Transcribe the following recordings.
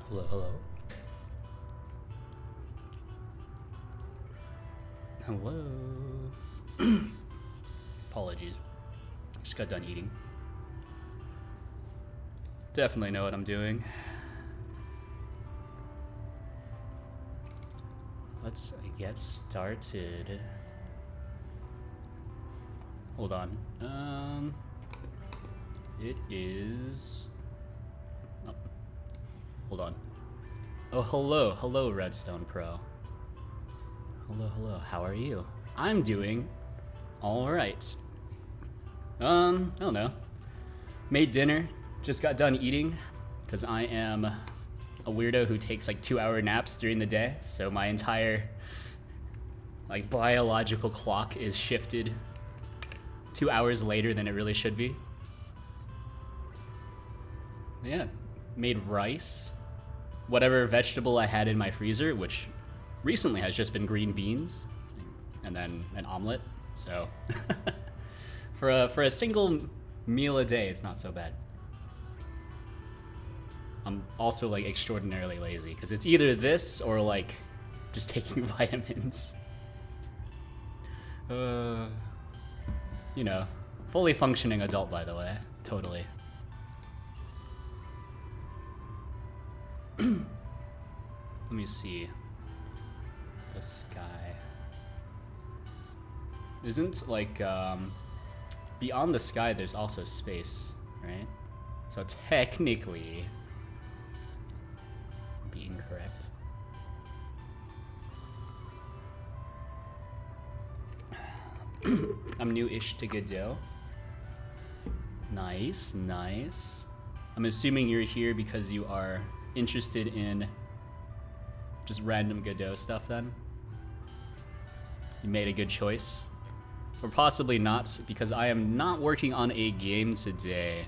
Hello, hello. Hello. Apologies. Just got done eating. Definitely know what I'm doing. Let's get started. Hold on. It is... Oh. Hold on. Oh, hello, Redstone Pro. Hello, how are you? I'm doing alright. I don't know. Made dinner, just got done eating, because I am a weirdo who takes like 2-hour naps during the day, so my entire like biological clock is shifted 2 hours later than it really should be. Yeah, made rice, whatever vegetable I had in my freezer, which recently has just been green beans, and then an omelet. So for a single meal a day, it's not so bad. I'm also like extraordinarily lazy because it's either this or like just taking vitamins. You know, fully functioning adult, by the way. Totally. Let me see. The sky. Isn't like beyond the sky there's also space, right? So technically be incorrect. I'm new-ish to Godot. Nice, nice. I'm assuming you're here because you are interested in just random Godot stuff then? You made a good choice. Or possibly not, because I am not working on a game today.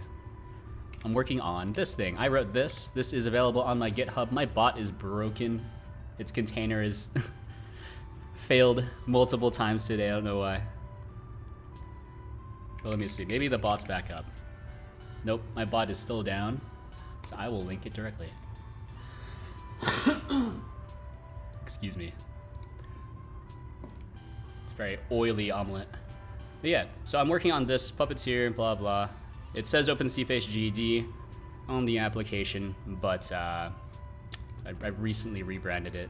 I'm working on this thing. I wrote this. This is available on my GitHub. My bot is broken. Its container is failed multiple times today. I don't know why. But let me see. Maybe the bot's back up. Nope, my bot is still down. So I will link it directly. Excuse me. It's very oily omelet. But yeah, so I'm working on this Puppeteer, blah blah. It says OpenCFace GD on the application, but I recently rebranded it.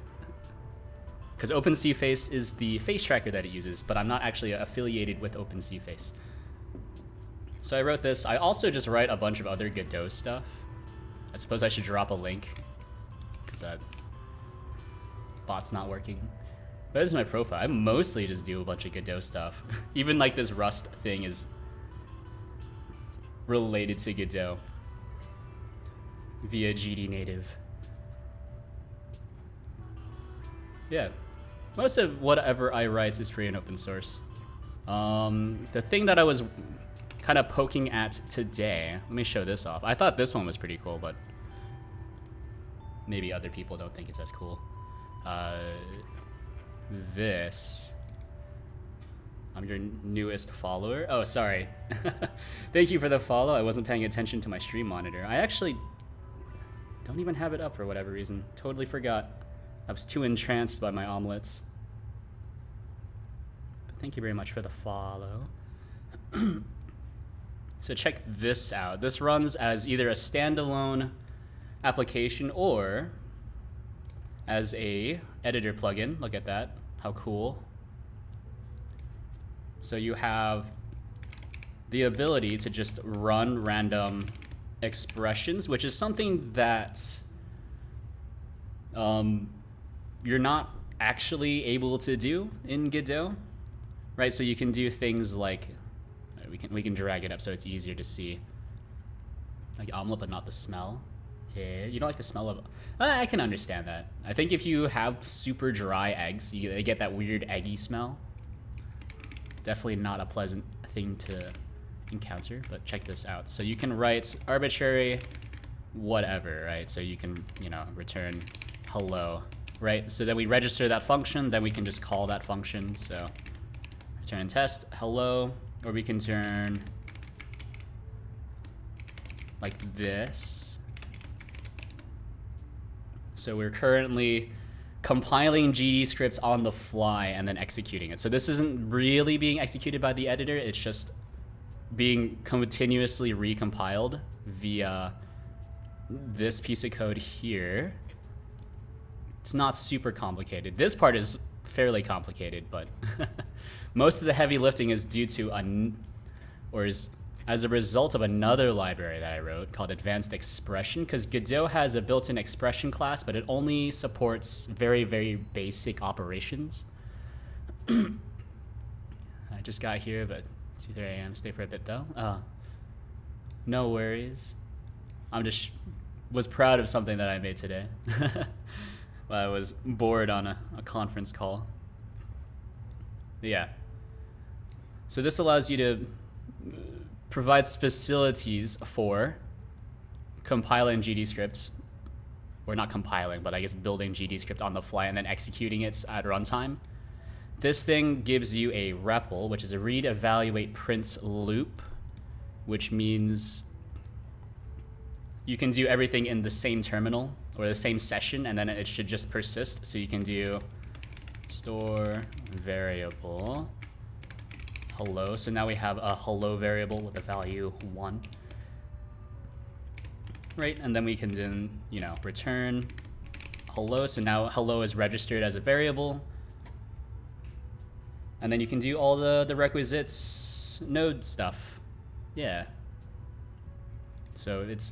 Because OpenCFace is the face tracker that it uses, but I'm not actually affiliated with OpenCFace. So I wrote this. I also just write a bunch of other Godot stuff. I suppose I should drop a link, because that bot's not working. But this is my profile. I mostly just do a bunch of Godot stuff. Even like this Rust thing is related to Godot via GD native. Yeah, most of whatever I write is free and open source. The thing that I was kind of poking at today, let me show this off. I thought this one was pretty cool, but maybe other people don't think it's as cool. This. I'm your newest follower. Oh, sorry. Thank you for the follow. I wasn't paying attention to my stream monitor. I actually don't even have it up for whatever reason. Totally forgot. I was too entranced by my omelets. But thank you very much for the follow. So check this out. This runs as either a standalone application or as a editor plugin. Look at that. How cool. So you have the ability to just run random expressions, which is something that you're not actually able to do in Godot, right? So you can do things like, we can drag it up so it's easier to see. Like omelet, but not the smell. Yeah, you don't like the smell of... I can understand that. I think if you have super dry eggs, they get that weird eggy smell. Definitely not a pleasant thing to encounter, but check this out. So you can write arbitrary whatever, right? So you can, you know, return hello, right? So then we register that function, then we can just call that function. So return test hello, or we can turn like this. So we're currently compiling GD scripts on the fly and then executing it. So this isn't really being executed by the editor, it's just being continuously recompiled via this piece of code here. It's not super complicated. This part is fairly complicated, but most of the heavy lifting is due to as a result of another library that I wrote called Advanced Expression, because Godot has a built-in expression class, but it only supports very, very basic operations. I just got here, but it's 2:30 a.m. Stay for a bit though. No worries. I'm just was proud of something that I made today. While I was bored on a conference call. But yeah. So this allows you to provide facilities for compiling GD scripts, or not compiling, but I guess building GD script on the fly and then executing it at runtime. This thing gives you a REPL, which is a read, evaluate, prints loop, which means you can do everything in the same terminal or the same session, and then it should just persist. So you can do store variable hello. So now we have a hello variable with the value 1. Right, and then we can then, return hello. So now hello is registered as a variable. And then you can do all the requisites node stuff. Yeah. So it's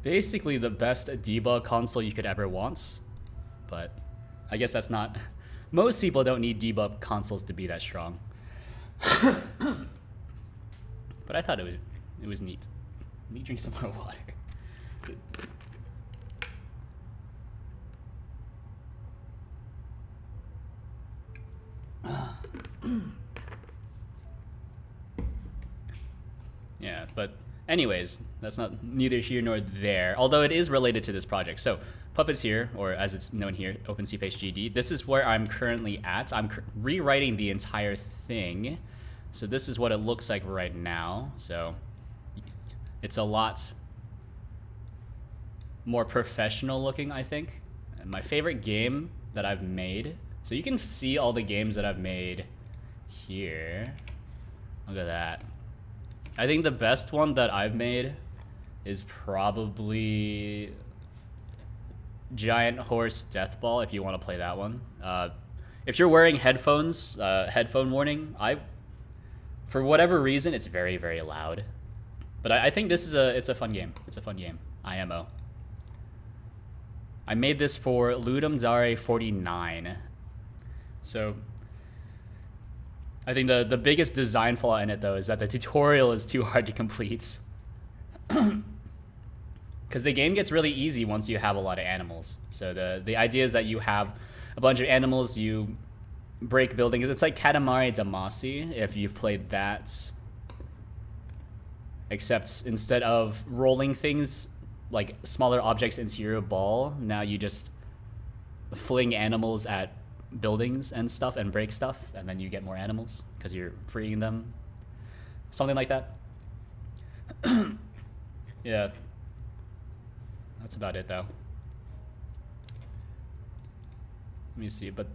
basically the best debug console you could ever want. But I guess that's not... Most people don't need debug consoles to be that strong. But I thought it was neat. Let me drink some more water. Yeah, but anyways, that's not neither here nor there, although it is related to this project. So Puppets here, or as it's known here, OpenCPace GD, this is where I'm currently at. I'm rewriting the entire thing. So this is what it looks like right now. So it's a lot more professional looking, I think. And my favorite game that I've made, so you can see all the games that I've made here. Look at that. I think the best one that I've made is probably Giant Horse Deathball, if you want to play that one. If you're wearing headphones, headphone warning. For whatever reason, it's very, very loud. But I think this is it's a fun game. It's a fun game. IMO. I made this for Ludum Dare 49. So I think the biggest design flaw in it, though, is that the tutorial is too hard to complete. Because the game gets really easy once you have a lot of animals. So the idea is that you have a bunch of animals, you break buildings. It's like Katamari Damacy, if you've played that. Except instead of rolling things, like smaller objects into your ball, now you just fling animals at buildings and stuff and break stuff, and then you get more animals because you're freeing them. Something like that. Yeah. That's about it, though. Let me see, but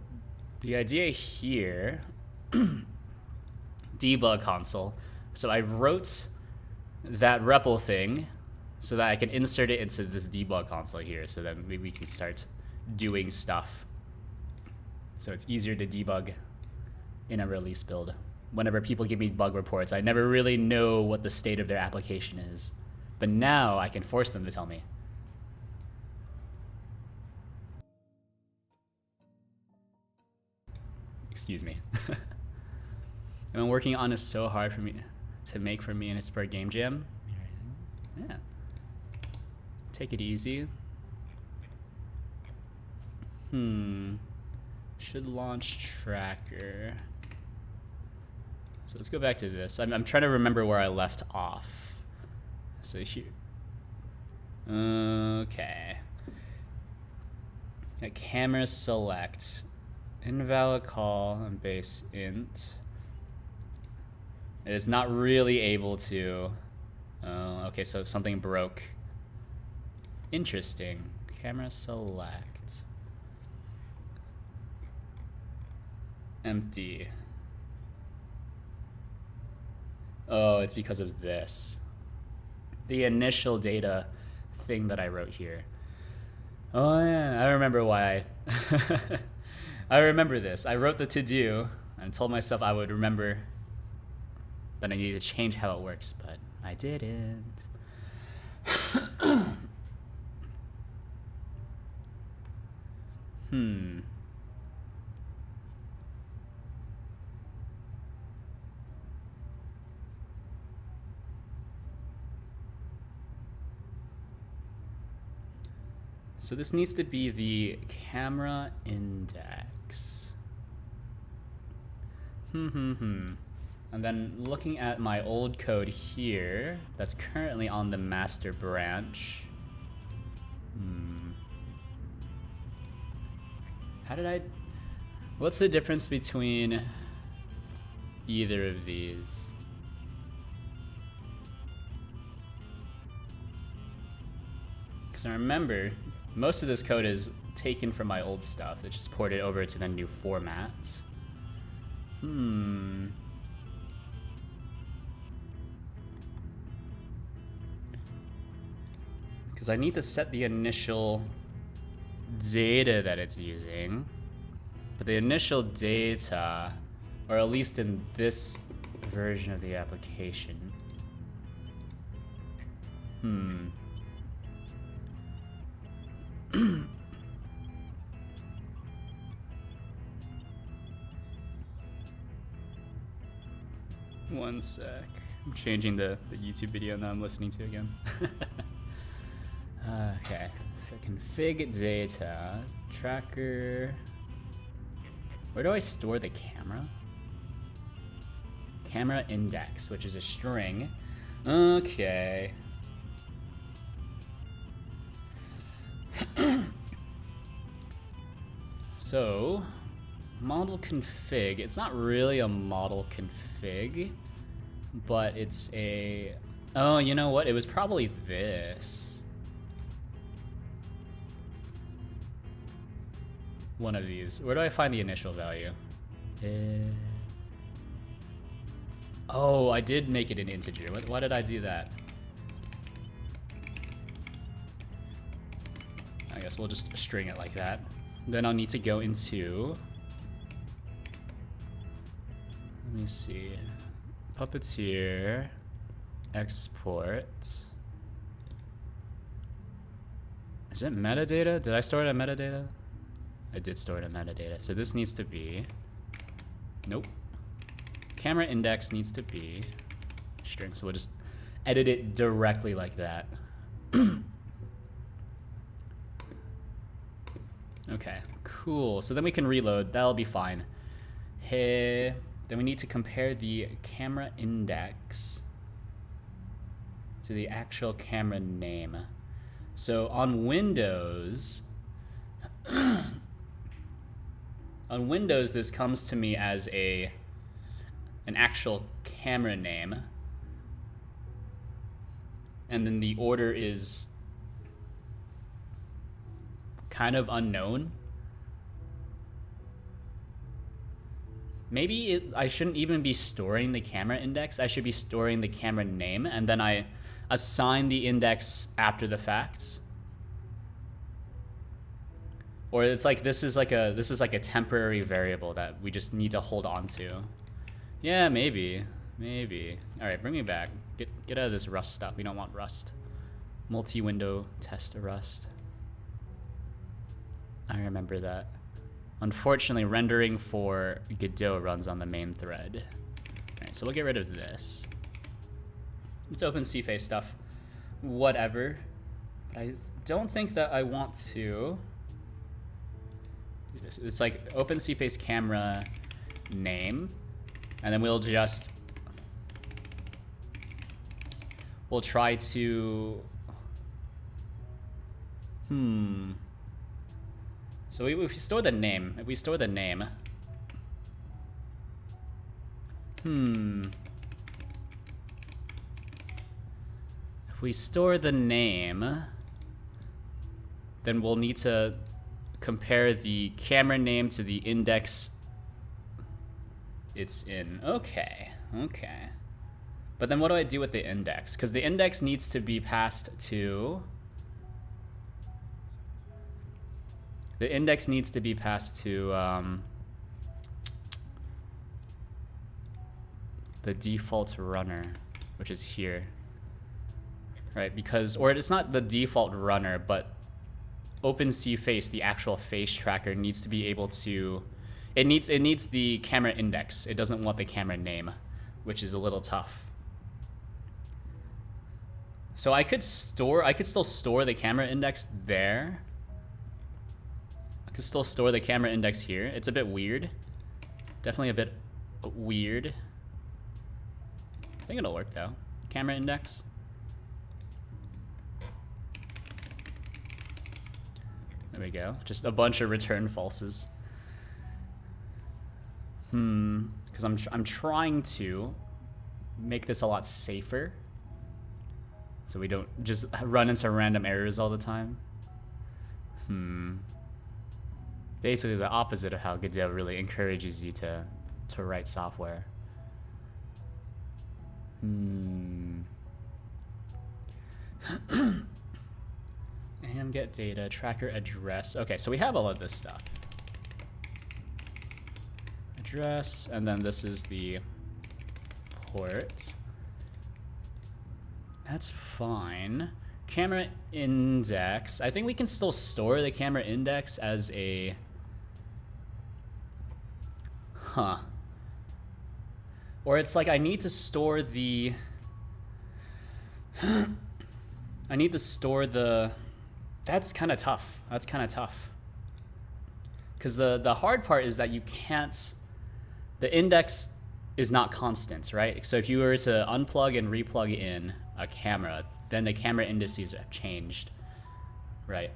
the idea here, debug console. So I wrote that REPL thing so that I can insert it into this debug console here, so that maybe we can start doing stuff. So it's easier to debug in a release build. Whenever people give me bug reports, I never really know what the state of their application is. But now I can force them to tell me. Excuse me. I've been working on this so hard for me to make for me and it's for a game jam. Yeah. Take it easy. Should launch tracker. So let's go back to this. I'm trying to remember where I left off. So here. Okay. Got camera select. Invalid call and base int. It is not really able to. Okay, so something broke. Interesting. Camera select. Empty. Oh, it's because of this. The initial data thing that I wrote here. Oh yeah, I remember why. I remember this. I wrote the to-do and told myself I would remember that I needed to change how it works, but I didn't. So this needs to be the camera index. And then looking at my old code here, that's currently on the master branch. What's the difference between either of these? Because I remember most of this code is taken from my old stuff. It's just ported over to the new format. Because I need to set the initial data that it's using. But the initial data, or at least in this version of the application. One sec. I'm changing the YouTube video now I'm listening to again. Okay. So config data. Tracker. Where do I store the camera? Camera index, which is a string. Okay. So, model config. It's not really a model config, but it's a... Oh, you know what? It was probably this. One of these. Where do I find the initial value? Oh, I did make it an integer. Why did I do that? I guess we'll just string it like that. Then I'll need to go into... Let me see. Puppeteer. Export. Is it metadata? Did I store it at metadata? I did store it at metadata. So this needs to be... Nope. Camera index needs to be string. So we'll just edit it directly like that. Okay, cool. So then we can reload. That'll be fine. Hey, then we need to compare the camera index to the actual camera name. So on Windows, this comes to me as an actual camera name, and then the order is kind of unknown. Maybe I shouldn't even be storing the camera index. I should be storing the camera name, and then I assign the index after the fact. Or it's like this is like a temporary variable that we just need to hold on to. Yeah, maybe. All right, bring me back. Get out of this Rust stuff. We don't want Rust. Multi-window test Rust. I remember that. Unfortunately, rendering for Godot runs on the main thread. All right, so we'll get rid of this. It's OpenCPay stuff. Whatever. But I don't think that I want to do this. It's like OpenCPay's camera name, and then we'll try to... So if we store the name, If we store the name, then we'll need to compare the camera name to the index it's in. Okay, okay. But then what do I do with the index? Because the index needs to be passed to... The index needs to be passed to the default runner, which is here. Right, because, or it's not the default runner, but OpenCFace, the actual face tracker, needs to be able to, it needs the camera index. It doesn't want the camera name, which is a little tough. So I could still store the camera index there. I could still store the camera index here. It's a bit weird. Definitely a bit weird. I think it'll work though. Camera index. There we go. Just a bunch of return falses. Because I'm trying to make this a lot safer, so we don't just run into random errors all the time. Basically the opposite of how Godot really encourages you to write software. And get data, tracker address. Okay, so we have all of this stuff. Address, and then this is the port. That's fine. Camera index. I think we can still store the camera index as a... Or it's like I need to store the... I need to store the... That's kind of tough. That's kind of tough. Because the hard part is that you can't... The index is not constant, right? So if you were to unplug and replug in a camera, then the camera indices have changed, right?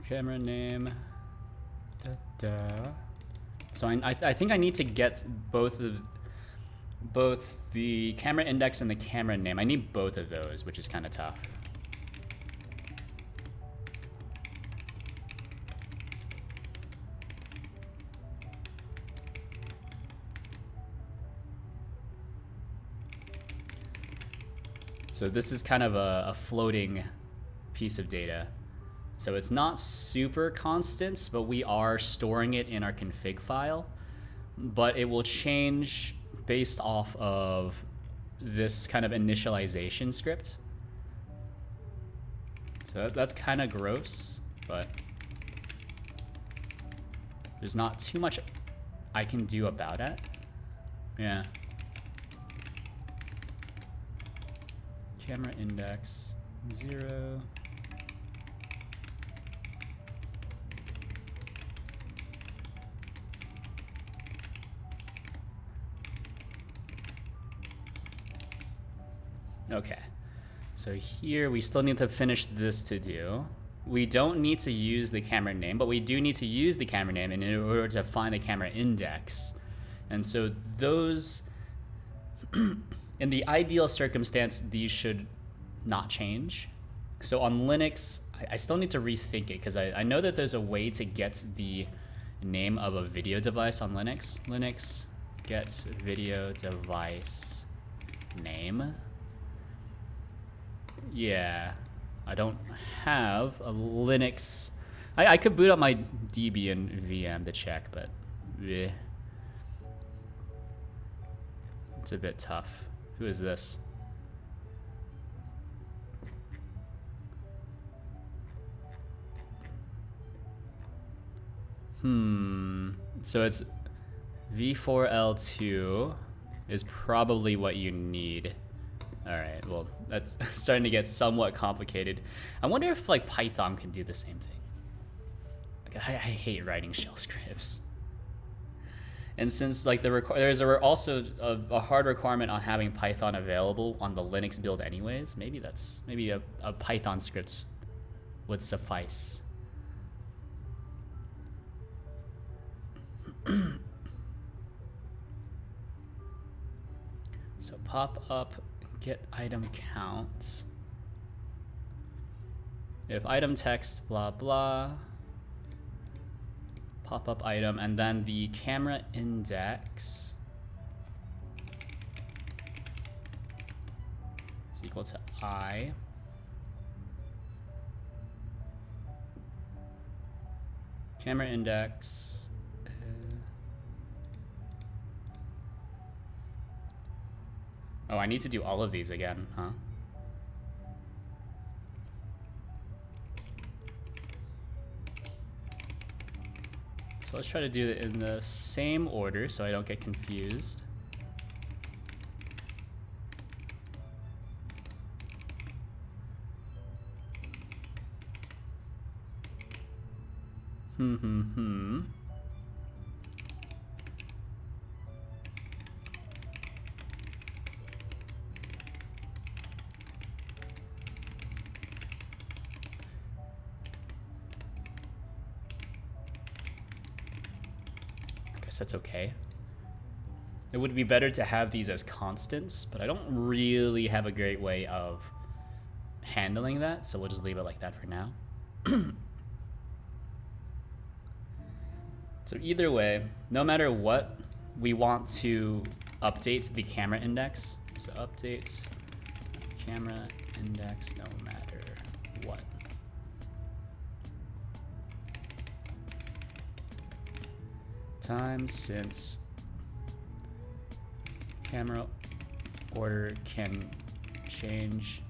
Camera name. So I think I need to get both the camera index and the camera name. I need both of those, which is kind of tough. So this is kind of a floating piece of data. So it's not super constant, but we are storing it in our config file. But it will change based off of this kind of initialization script. So that's kind of gross, but there's not too much I can do about it. Yeah. Camera index 0. Okay, so here we still need to finish this to do. We don't need to use the camera name, but we do need to use the camera name in order to find the camera index. And so those, in the ideal circumstance, these should not change. So on Linux, I still need to rethink it because I know that there's a way to get the name of a video device on Linux. Linux get video device name. Yeah, I don't have a Linux. I could boot up my Debian VM to check, but it's a bit tough. Who is this? So it's v4l2 is probably what you need. All right, well, that's starting to get somewhat complicated. I wonder if like Python can do the same thing. Like, I hate writing shell scripts. And since like there's also a hard requirement on having Python available on the Linux build anyways, maybe a Python script would suffice. pop up get item count. If item text blah blah, pop up item, and then the camera index is equal to I. Camera index. Oh, I need to do all of these again, huh? So let's try to do it in the same order so I don't get confused. That's okay. It would be better to have these as constants, but I don't really have a great way of handling that, so we'll just leave it like that for now. So either way, no matter what, we want to update the camera index. So update camera index no matter what. Time since camera order can change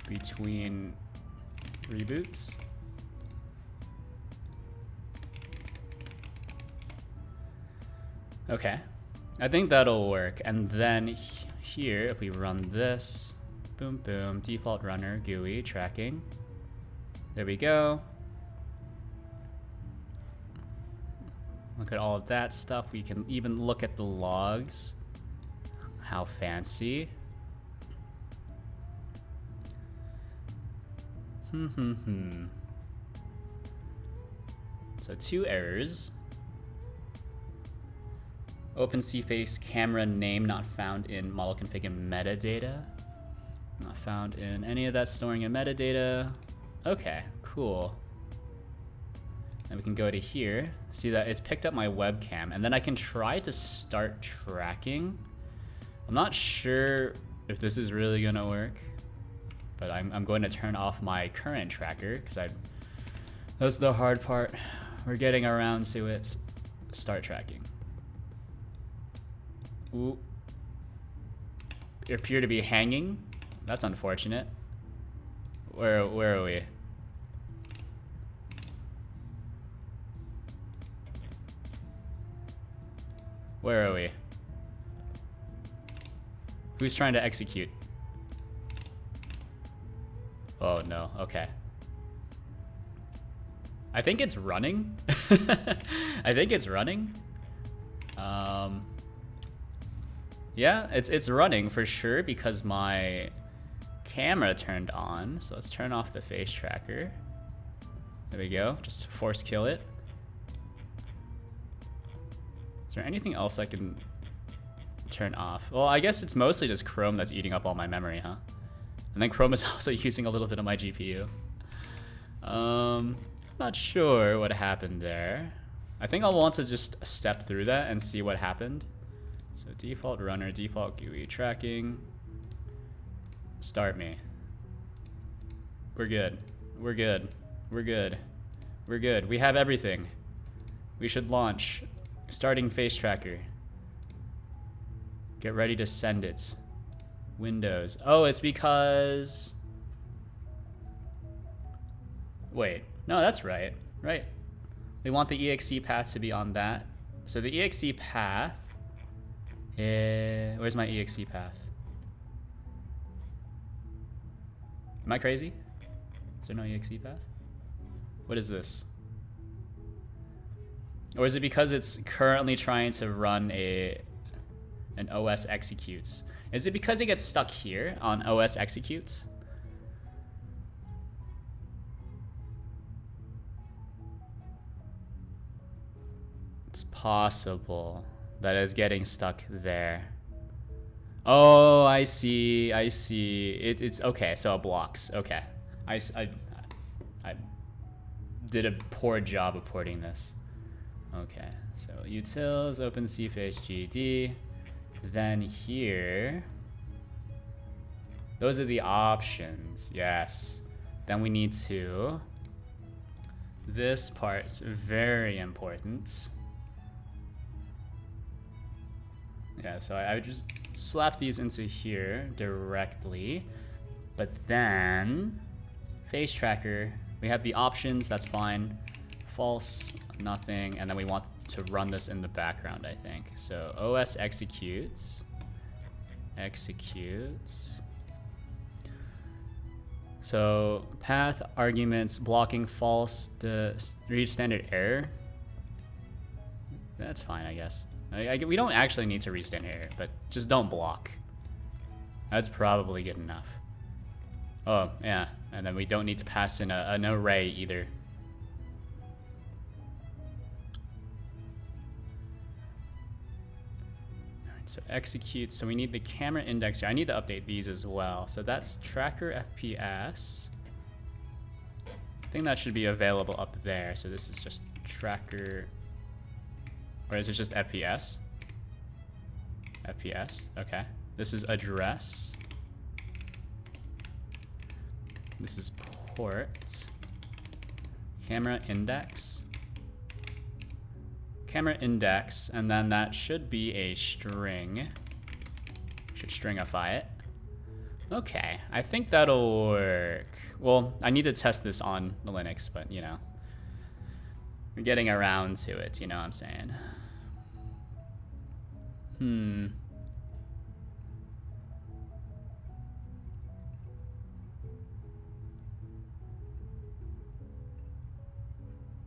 between reboots. Okay, I think that'll work. And then here, if we run this, boom, boom, default runner, GUI, tracking. There we go. Look at all of that stuff. We can even look at the logs. How fancy. So 2 errors. OpenCFace camera name not found in model config and metadata. Not found in any of that storing in metadata. Okay, cool. And we can go to here, see that it's picked up my webcam, and then I can try to start tracking. I'm not sure if this is really gonna work, but I'm going to turn off my current tracker because that's the hard part. We're getting around to it. Start tracking. Ooh. You appear to be hanging. That's unfortunate. Where are we? Where are we? Who's trying to execute? Oh no, okay. I think it's running. I think it's running. Yeah, it's running for sure because my camera turned on. So let's turn off the face tracker. There we go, just force kill it. Is there anything else I can turn off? Well, I guess it's mostly just Chrome that's eating up all my memory, huh? And then Chrome is also using a little bit of my GPU. Not sure what happened there. I think I'll want to just step through that and see what happened. So default runner, default GUI tracking. Start me. We're good. We're good. We're good. We're good. We have everything. We should launch. Starting face tracker. Get ready to send it. Windows. Oh, it's because... Wait. No, that's right. Right. We want the exe path to be on that. So the exe path... Where's my exe path? Am I crazy? Is there no exe path? What is this? Or is it because it's currently trying to run an OS executes? Is it because it gets stuck here on OS executes? It's possible that it's getting stuck there. Oh, I see. I see. It's okay. So it blocks. Okay. I did a poor job of porting this. Okay. So utils, open cface gd. Then here, those are the options. Yes. Then we need to. This part's very important. Yeah, so I would just slap these into here directly. But then, face tracker, we have the options, that's fine. False, nothing, and then we want to run this in the background, I think. So OS executes. So path arguments blocking false to read standard error. That's fine, I guess. We don't actually need to read standard error, but just don't block. That's probably good enough. Oh, yeah. And then we don't need to pass in an array either. Alright, so execute. So we need the camera index here. I need to update these as well. So that's tracker FPS. I think that should be available up there. So this is just tracker. Or is it just FPS? FPS, okay. This is address. This is port. Camera index. Camera index, and then that should be a string. Should stringify it. Okay, I think that'll work. Well, I need to test this on the Linux, but you know. We're getting around to it, you know what I'm saying?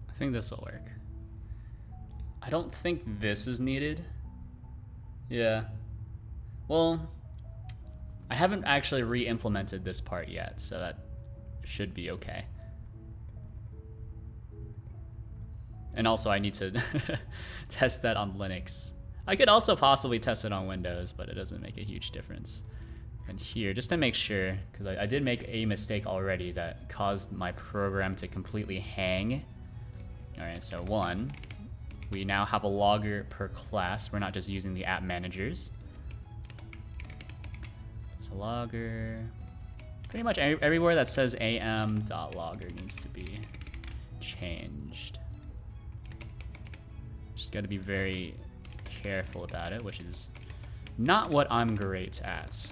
I think this will work. I don't think this is needed. Yeah. Well, I haven't actually re-implemented this part yet, so that should be okay. And also I need to test that on Linux. I could also possibly test it on Windows, but it doesn't make a huge difference. And here, just to make sure, because I did make a mistake already that caused my program to completely hang. All right, so one, we now have a logger per class. We're not just using the app managers. So logger, pretty much everywhere that says am.logger needs to be changed. Just got to be very careful about it, which is not what I'm great at.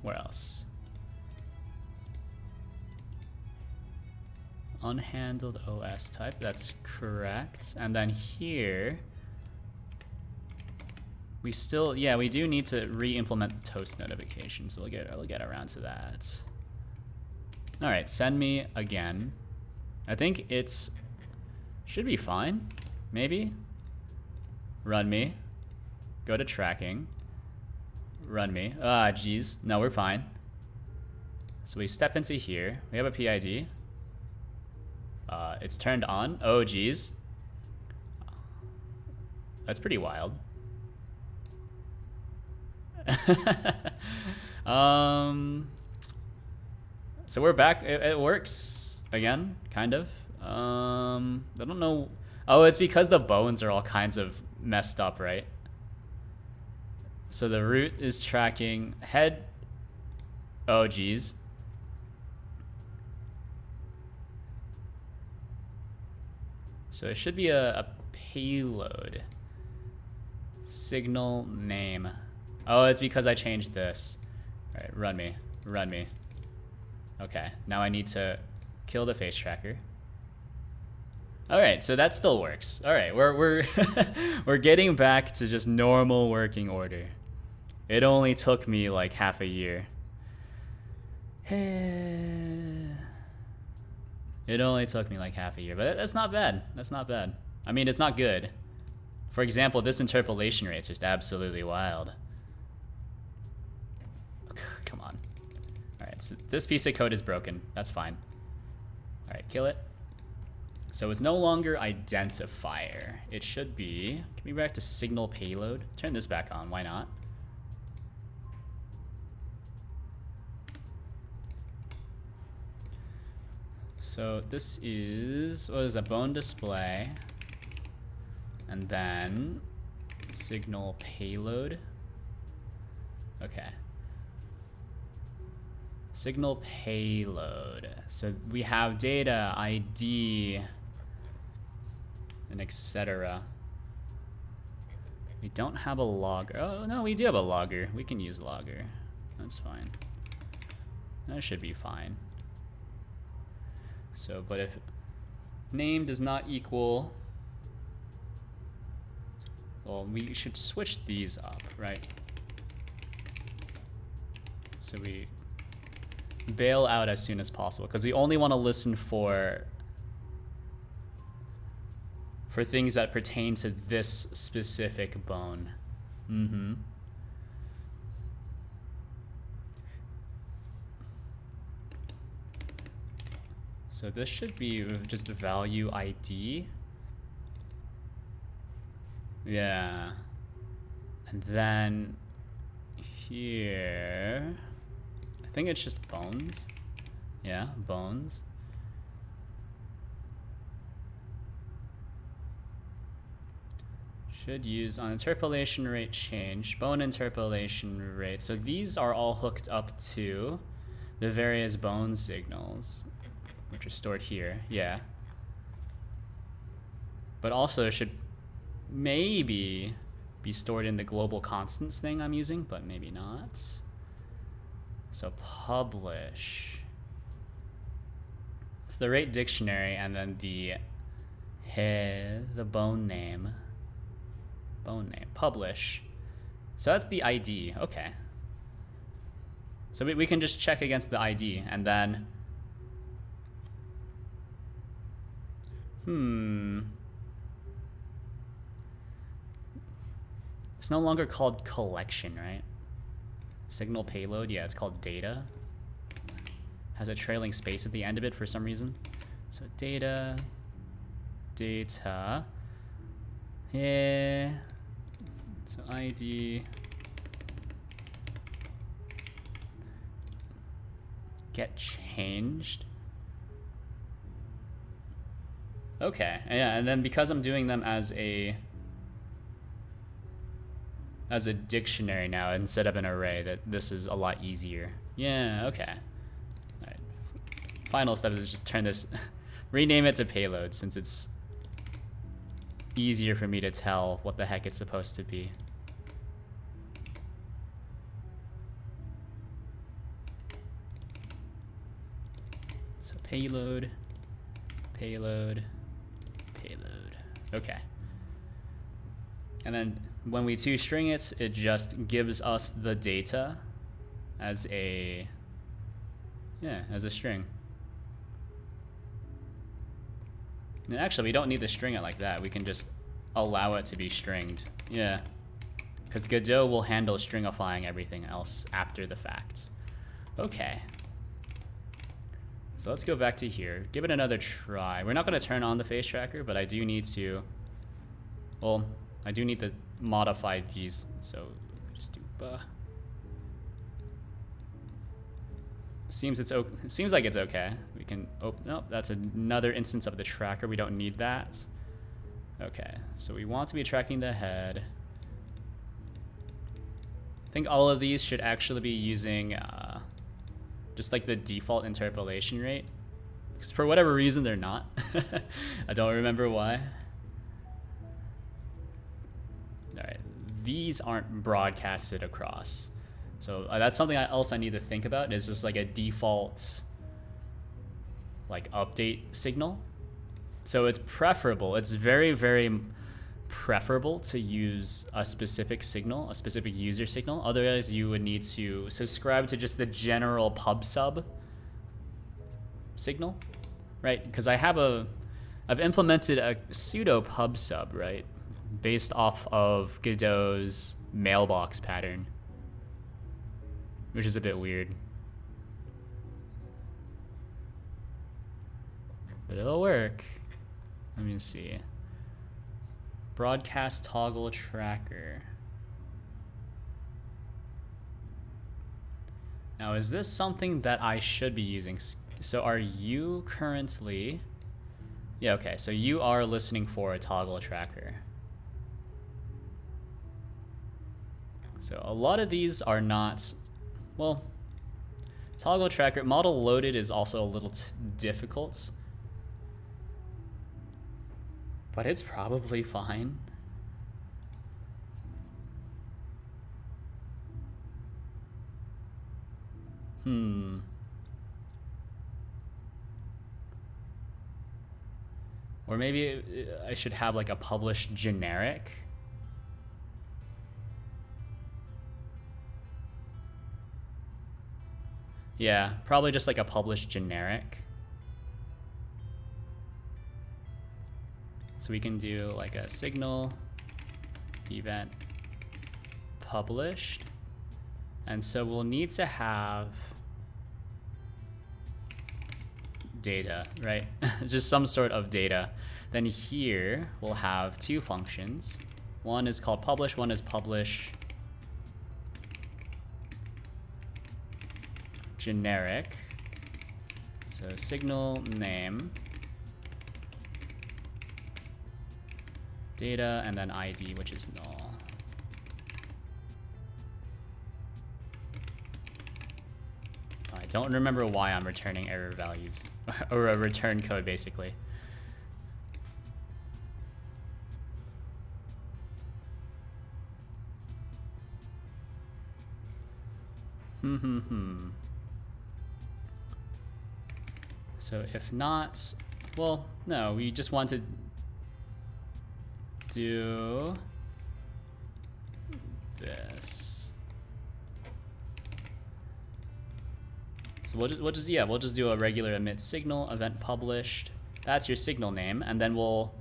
Where else? Unhandled OS type, that's correct. And then here, we still, yeah, we do need to re-implement toast notifications. So we'll get around to that. All right, send me again. I think it's should be fine, maybe. Run me. Go to tracking. Run me. Ah, geez. No, we're fine. So we step into here. We have a PID. It's turned on. Oh, geez. That's pretty wild. So we're back. It works again, kind of. I don't know. Oh, it's because the bones are all kinds of messed up, right? So the root is tracking head. Oh, geez. So it should be a payload. Signal name. Oh, it's because I changed this. All right, run me. Run me. Okay, now I need to kill the face tracker. All right, so that still works. All right, we're we're getting back to just normal working order. It only took me like half a year. It only took me like half a year, but that's not bad. That's not bad. I mean, it's not good. For example, this interpolation rate is just absolutely wild. Come on. All right, so this piece of code is broken. That's fine. All right, kill it. So it's no longer identifier. It should be, can we go back to signal payload? Turn this back on, why not? So this is, what is a bone display, and then signal payload. Okay. Signal payload. So we have data, ID, and etc. We don't have a logger. Oh, no, we do have a logger. We can use logger. That's fine. That should be fine. So, but if name does not equal, well, we should switch these up, right? So we bail out as soon as possible, because we only want to listen for things that pertain to this specific bone. So this should be just value ID. Yeah. And then here, I think it's just bones. Yeah, bones. Should use on interpolation rate change, bone interpolation rate. So these are all hooked up to the various bone signals, which are stored here. Yeah. But also should maybe be stored in the global constants thing I'm using, but maybe not. So publish. It's the rate dictionary and then the bone name. Bone name. Publish. So that's the ID. Okay. So we can just check against the ID and then it's no longer called collection, right? Signal payload, yeah, it's called data. Has a trailing space at the end of it for some reason. So data, yeah. So ID, get changed. Okay, yeah, and then because I'm doing them as a dictionary now instead of an array, that this is a lot easier. Yeah, okay. All right. Final step is just turn this, rename it to payload, since it's easier for me to tell what the heck it's supposed to be. So payload. Okay. And then when we toString it, it just gives us the data as a string. And actually, we don't need to string it like that. We can just allow it to be stringed. Yeah. Because Godot will handle stringifying everything else after the fact. Okay. So let's go back to here. Give it another try. We're not going to turn on the face tracker, but I do need to... Well, I do need to modify these. So just do... Seems like it's okay. We can... Oh, no, that's another instance of the tracker. We don't need that. Okay, so we want to be tracking the head. I think all of these should actually be using just like the default interpolation rate. Because for whatever reason, they're not. I don't remember why. All right, these aren't broadcasted across. So that's something else I need to think about, is just like a default like update signal. So it's preferable, it's very, very preferable to use a specific signal, a specific user signal. Otherwise you would need to subscribe to just the general pub sub signal, right? Because I've implemented a pseudo pub sub, right? Based off of Godot's mailbox pattern, which is a bit weird. But it'll work. Let me see. Broadcast toggle tracker. Now, is this something that I should be using? So are you currently... Yeah, okay, so you are listening for a toggle tracker. So a lot of these are not, well, toggle tracker, model loaded is also a little difficult, but it's probably fine. Or maybe I should have like a published generic. Yeah, probably just like a published generic. So we can do like a signal event published. And so we'll need to have data, right? Just some sort of data. Then here we'll have two functions. One is called publish, one is publish generic. So signal name, data, and then ID, which is null. I don't remember why I'm returning error values, or a return code, basically. So if not, well, no, we just want to do this. So we'll just do a regular emit signal event published. That's your signal name, and then we'll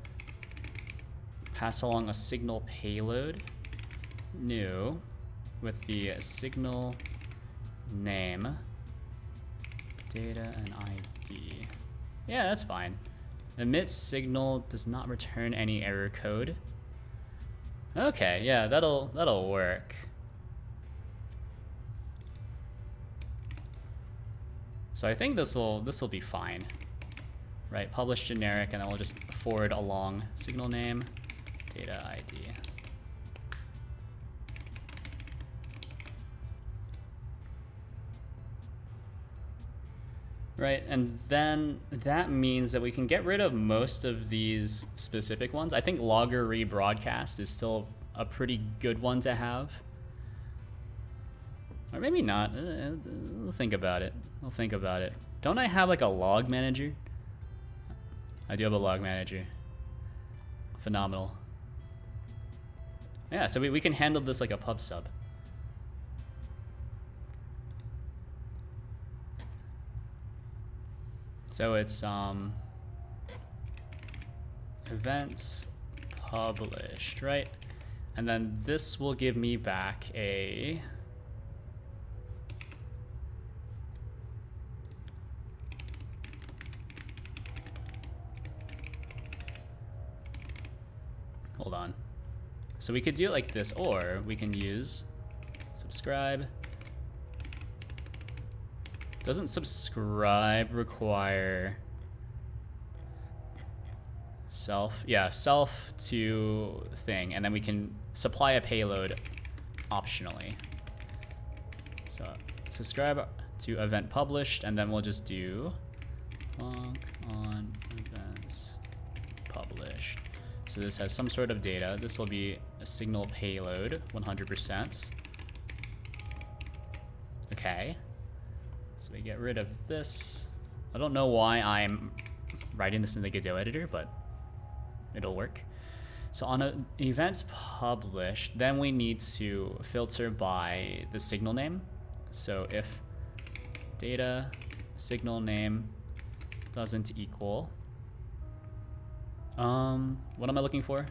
pass along a signal payload new with the signal name, data, and ID. Yeah, that's fine. Emit signal does not return any error code. Okay, yeah, that'll work. So I think this will be fine, right? Publish generic, and then we'll just forward along signal name, data, ID. Right, and then that means that we can get rid of most of these specific ones. I think logger rebroadcast is still a pretty good one to have. Or maybe not. We'll think about it. We'll think about it. Don't I have like a log manager? I do have a log manager. Phenomenal. Yeah, so we can handle this like a pub sub. So it's events published, right? And then this will give me back a hold on. So we could do it like this, or we can use subscribe. Doesn't subscribe require self? Yeah, self to thing, and then we can supply a payload optionally. So subscribe to event published, and then we'll just do honk on events published. So this has some sort of data. This will be a signal payload, 100%. Okay. So we get rid of this. I don't know why I'm writing this in the Godot editor, but it'll work. So on events published, then we need to filter by the signal name. So if data signal name doesn't equal, what am I looking for?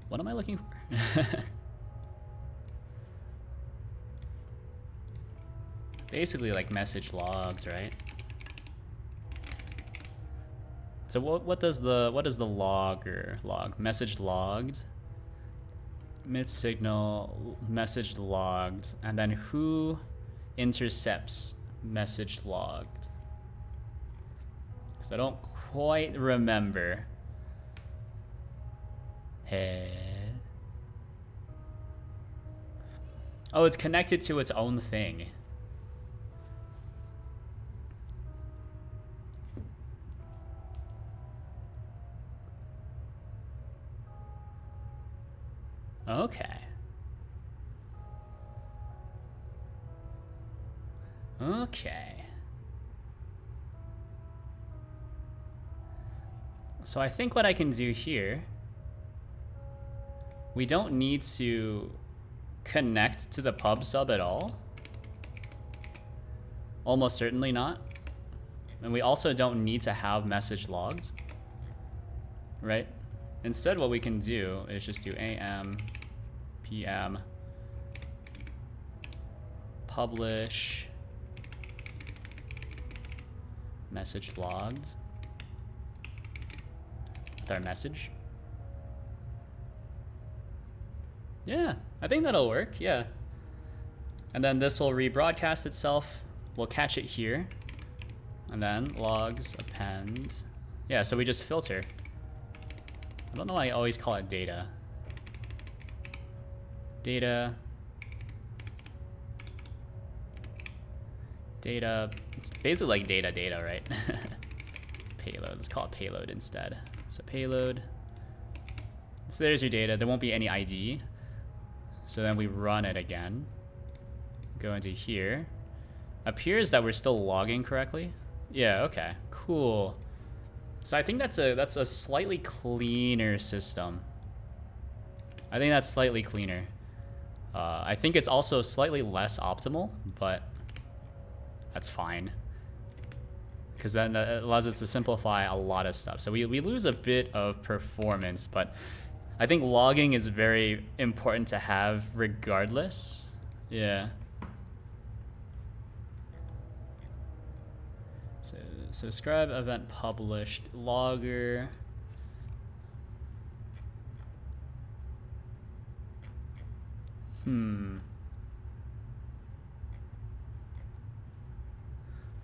What am I looking for? Basically like message logged, right? So what does the logger log? Message logged, emit signal, message logged, and then who intercepts message logged? Because I don't quite remember. Hey. Oh, it's connected to its own thing. Okay. Okay. So I think what I can do here, we don't need to connect to the pub sub at all. Almost certainly not. And we also don't need to have message logged, right? Instead, what we can do is just do AM, PM, publish, message logged with our message. Yeah, I think that'll work, yeah. And then this will rebroadcast itself. We'll catch it here. And then logs, append. Yeah, so we just filter. I don't know why I always call it data. Data. Data. It's basically like data, right? Payload. Let's call it payload instead. So payload. So there's your data. There won't be any ID. So then we run it again. Go into here. Appears that we're still logging correctly. Yeah, okay. Cool. So I think that's a slightly cleaner system. I think that's slightly cleaner. I think it's also slightly less optimal, but that's fine. Because then that allows us to simplify a lot of stuff. So we lose a bit of performance, but I think logging is very important to have regardless. Yeah. So subscribe event published logger.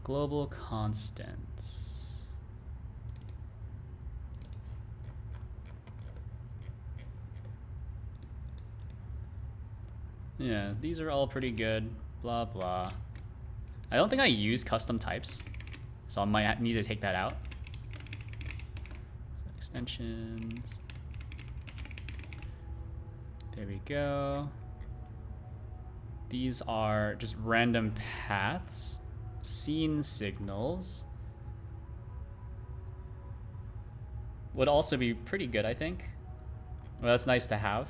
Global constants. Yeah, these are all pretty good. Blah, blah. I don't think I use custom types, so I might need to take that out. So extensions. There we go. These are just random paths. Scene signals. Would also be pretty good, I think. Well, that's nice to have.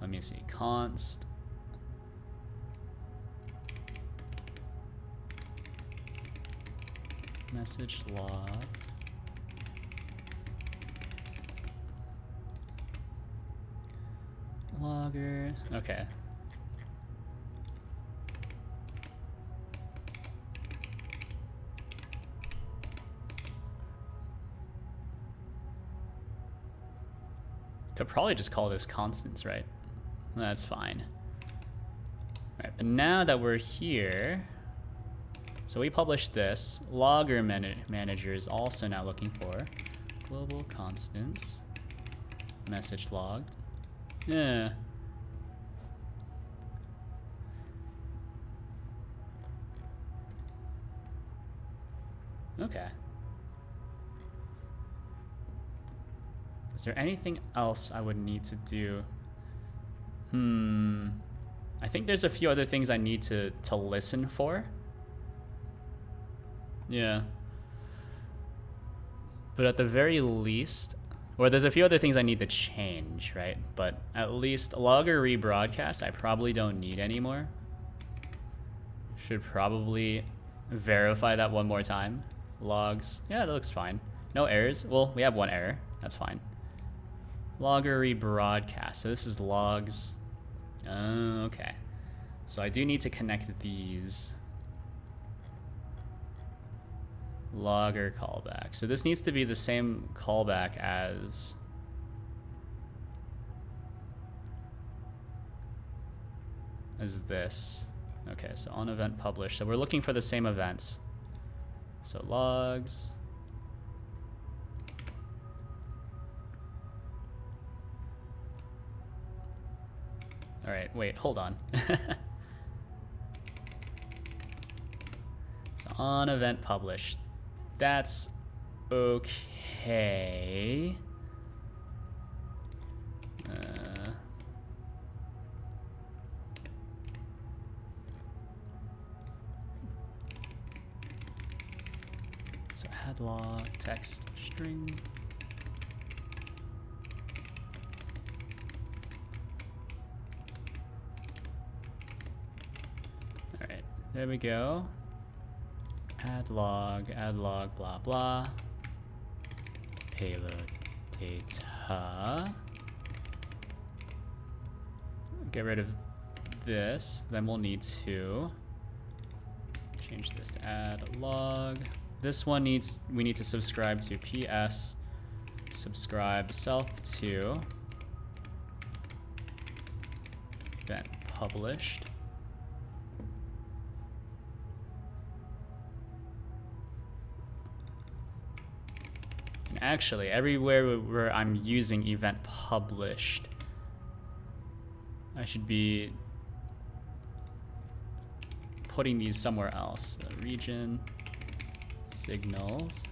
Let me see. Const. Message logged. Loggers. Okay. Could probably just call this constants, right? That's fine. All right, but now that we're here, so we published this. Logger manager is also now looking for global constants. Message logged. Yeah. Okay. Is there anything else I would need to do? I think there's a few other things I need to listen for. Yeah. But at the very least, or there's a few other things I need to change, right? But at least logger rebroadcast, I probably don't need anymore. Should probably verify that one more time. Logs, yeah, that looks fine. No errors. Well, we have one error. That's fine. Logger rebroadcast. So this is logs. Oh, okay. So I do need to connect these. Logger callback. So this needs to be the same callback as as this. Okay, so on event publish. So we're looking for the same events. So logs. All right, wait, hold on. So on event published. That's okay. So add log text string. All right, there we go. Add log, blah, blah. Payload data. Get rid of this. Then we'll need to change this to add log. This one we need to subscribe to PS subscribe self to event published. And actually, everywhere where I'm using event published, I should be putting these somewhere else. So region, signals.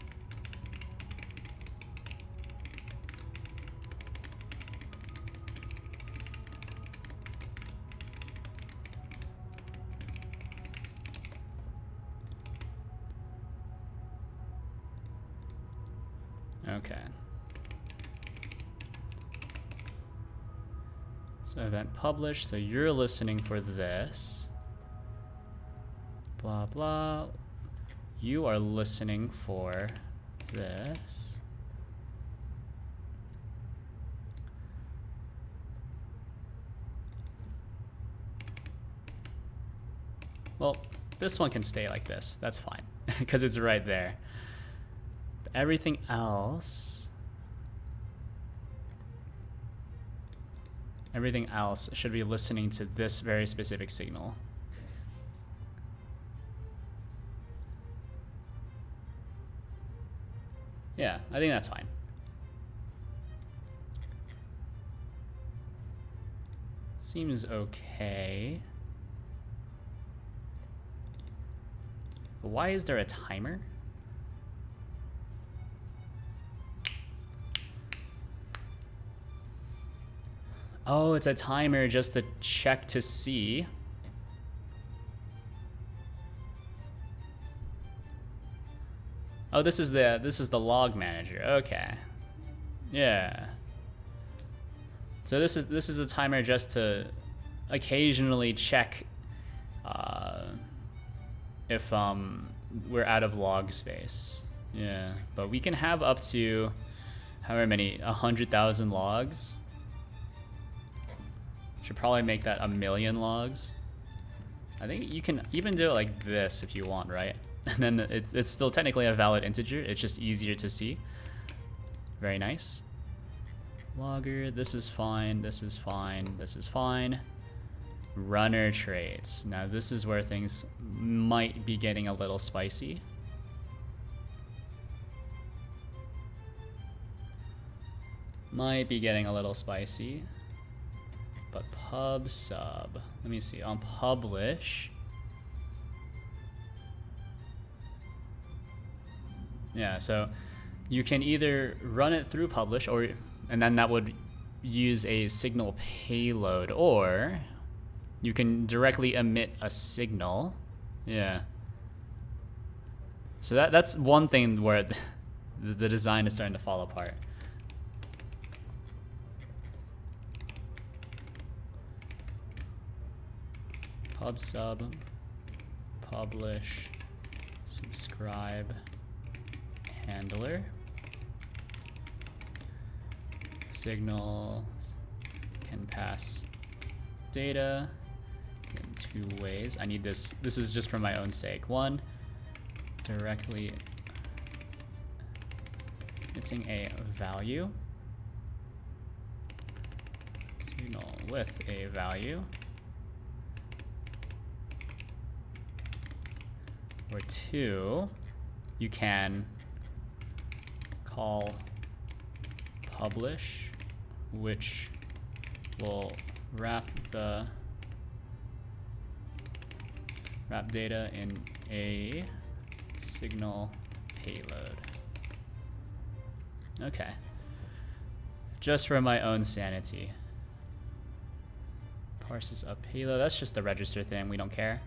Okay. So event published, so you're listening for this. Blah, blah. You are listening for this. Well, this one can stay like this. That's fine, because it's right there. But everything else should be listening to this very specific signal. Yeah, I think that's fine. Seems okay. But why is there a timer? Oh, it's a timer just to check to see. Oh, this is the log manager. Okay. Yeah. So this is a timer just to occasionally check if we're out of log space. Yeah, but we can have up to however many, 100,000 logs. Should probably make that 1,000,000 logs. I think you can even do it like this if you want, right? And then it's still technically a valid integer. It's just easier to see. Very nice. Logger, this is fine, this is fine, this is fine. Runner traits. Now this is where things might be getting a little spicy. Might be getting a little spicy. But pub sub, let me see, on publish. Yeah, so you can either run it through publish, and then that would use a signal payload, or you can directly emit a signal. Yeah. So that's one thing where the design is starting to fall apart. Pub sub, publish, subscribe, handler, signals can pass data in 2 ways. I need this. This is just for my own sake. One, directly emitting a value, signal with a value. Or 2, you can call publish, which will wrap data in a signal payload. Okay. Just for my own sanity. Parses a payload. That's just the register thing. We don't care.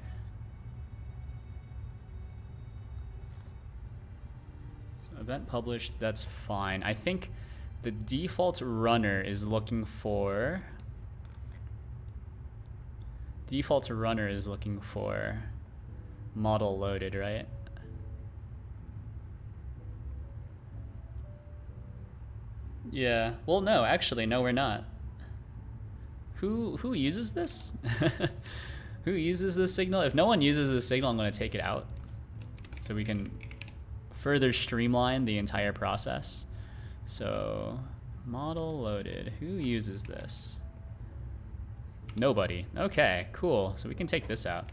So event published, that's fine. I think the default runner is looking for model loaded, right? Yeah. Well, no, actually, no, we're not. Who uses this? Who uses this signal? If no one uses this signal, I'm going to take it out so we can further streamline the entire process. So, model loaded. Who uses this? Nobody. Okay, cool. So we can take this out.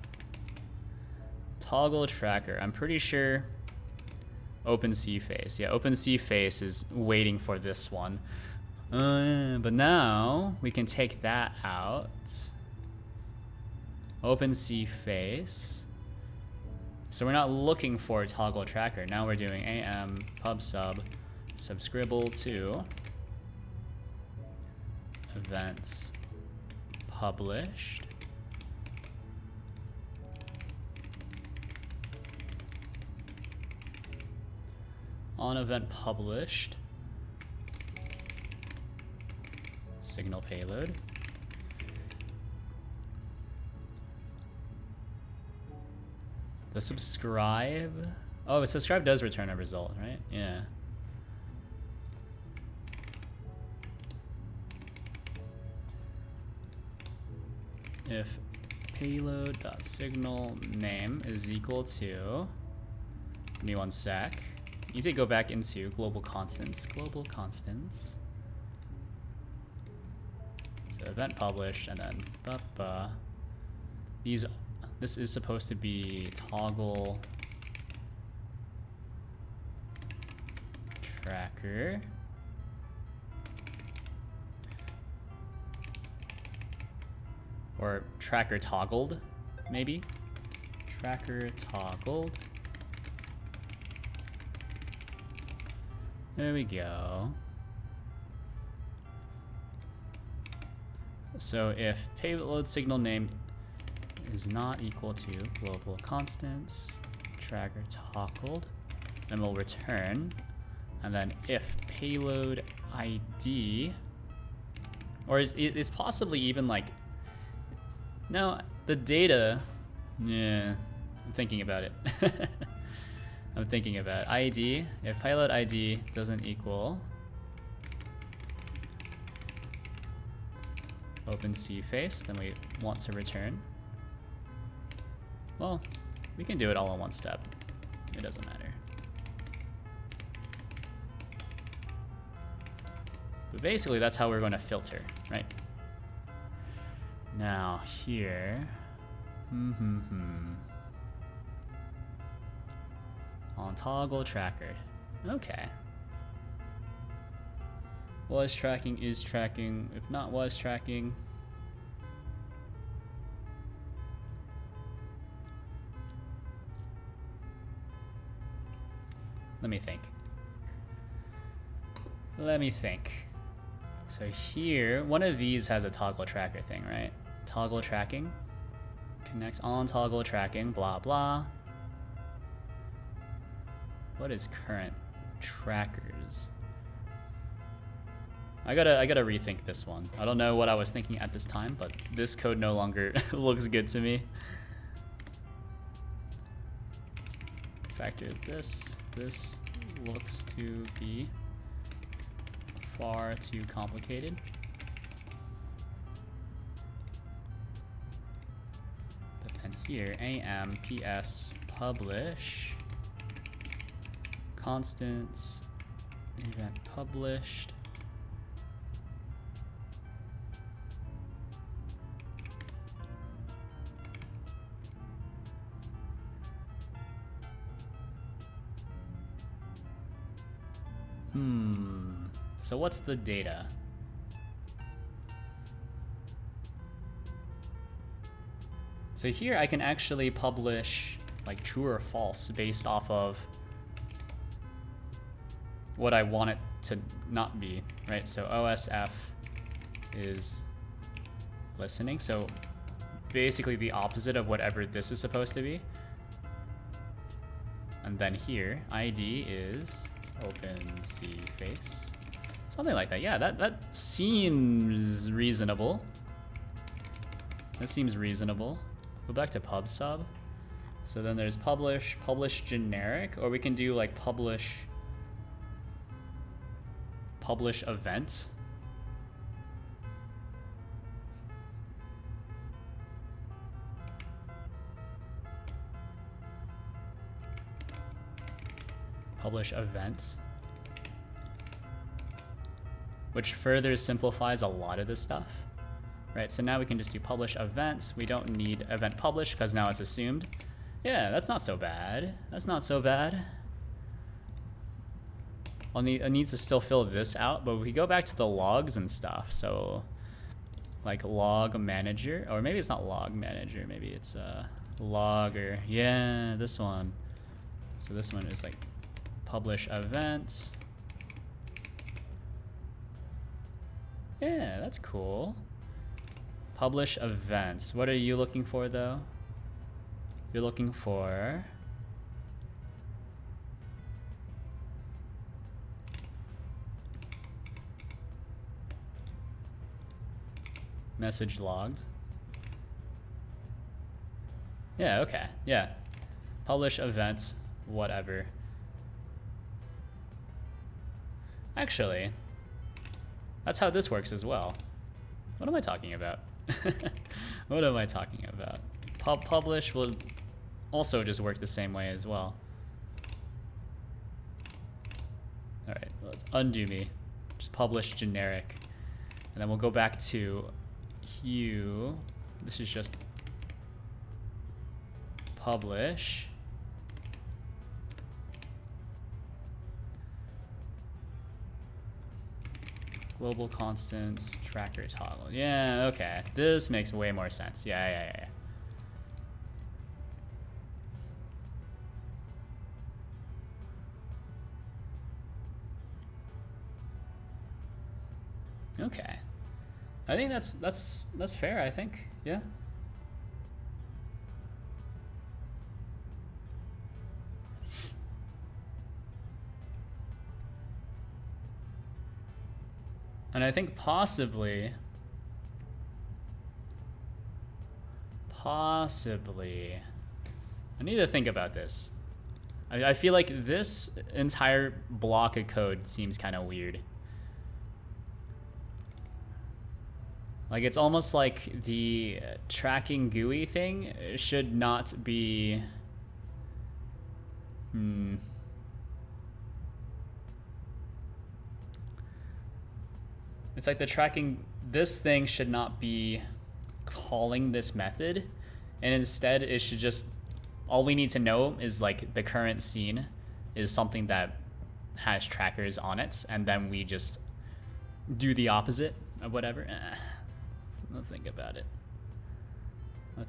Toggle tracker. I'm pretty sure OpenCFace. Yeah, OpenCFace is waiting for this one. But now we can take that out. OpenCFace. So we're not looking for a toggle tracker. Now we're doing am pub sub subscribble to events published. On event published, signal payload. The subscribe. Oh, subscribe does return a result, right? Yeah. If payload.signal name is equal to, give me one sec. You need to go back into global constants. Global constants. So event published, and then this is supposed to be toggle tracker. Or tracker toggled, maybe. Tracker toggled. There we go. So if payload signal name is not equal to global constants, tracker toggled, then we'll return. And then if payload ID, or is possibly even like, no, the data, yeah, I'm thinking about it. I'm thinking about ID. If payload ID doesn't equal OpenCFace, then we want to return. Well, we can do it all in one step. It doesn't matter. But basically, that's how we're going to filter, right? Now here, on toggle tracker. Okay. Was tracking, is tracking. If not was tracking. Let me think. So here, one of these has a toggle tracker thing, right? Toggle tracking. Connect on toggle tracking, blah, blah. What is current trackers? I gotta rethink this one. I don't know what I was thinking at this time, but this code no longer looks good to me. Factor this looks to be far too complicated. But then here, am ps publish constants event published. So what's the data? So here I can actually publish like true or false based off of what I want it to not be, right? So OSF is listening. So basically the opposite of whatever this is supposed to be. And then here, ID is OpenCFace. Something like that. Yeah, that seems reasonable. That seems reasonable. Go back to pub sub. So then there's publish generic, or we can do like publish event. Publish events, which further simplifies a lot of this stuff, right? So now we can just do publish events. We don't need event publish because now it's assumed. Yeah, that's not so bad. That's not so bad. I need to still fill this out, but we go back to the logs and stuff. So like log manager, or maybe it's not log manager. Maybe it's logger. Yeah, this one. So this one is like publish event. Yeah, that's cool. Publish events. What are you looking for though? You're looking for message logged. Yeah, okay. Yeah. Publish events, whatever. Actually, that's how this works as well. What am I talking about? What am I talking about? Publish will also just work the same way as well. All right, let's undo me. Just publish generic. And then we'll go back to hue. This is just publish. Global constants, tracker toggle. Yeah, okay. This makes way more sense. Yeah. Okay. I think that's fair, I think. Yeah. And I think possibly, I need to think about this. I feel like this entire block of code seems kind of weird. Like it's almost like the tracking GUI thing should not be, It's like the tracking, this thing should not be calling this method, and instead it should just, all we need to know is like the current scene is something that has trackers on it, and then we just do the opposite of whatever. I'll think about it. But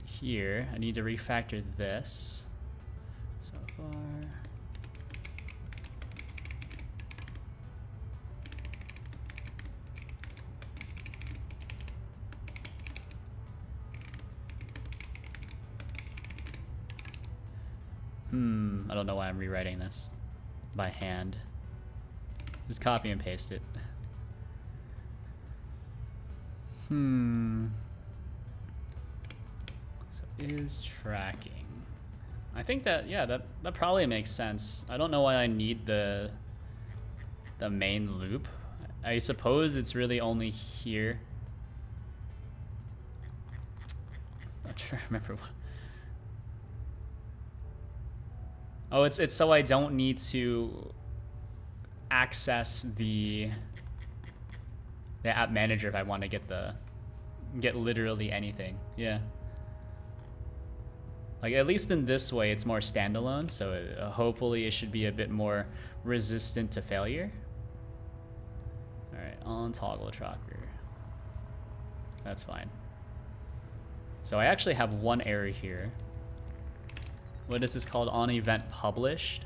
here, I need to refactor this. So far. I don't know why I'm rewriting this by hand. Just copy and paste it. So is tracking. I think that, yeah, that probably makes sense. I don't know why I need the main loop. I suppose it's really only here. I'm trying to remember what. Oh, it's so I don't need to access the app manager if I want to get literally anything. Yeah. Like, at least in this way, it's more standalone, so hopefully it should be a bit more resistant to failure. All right, on toggle tracker. That's fine. So I actually have one error here. What is this called? On event published.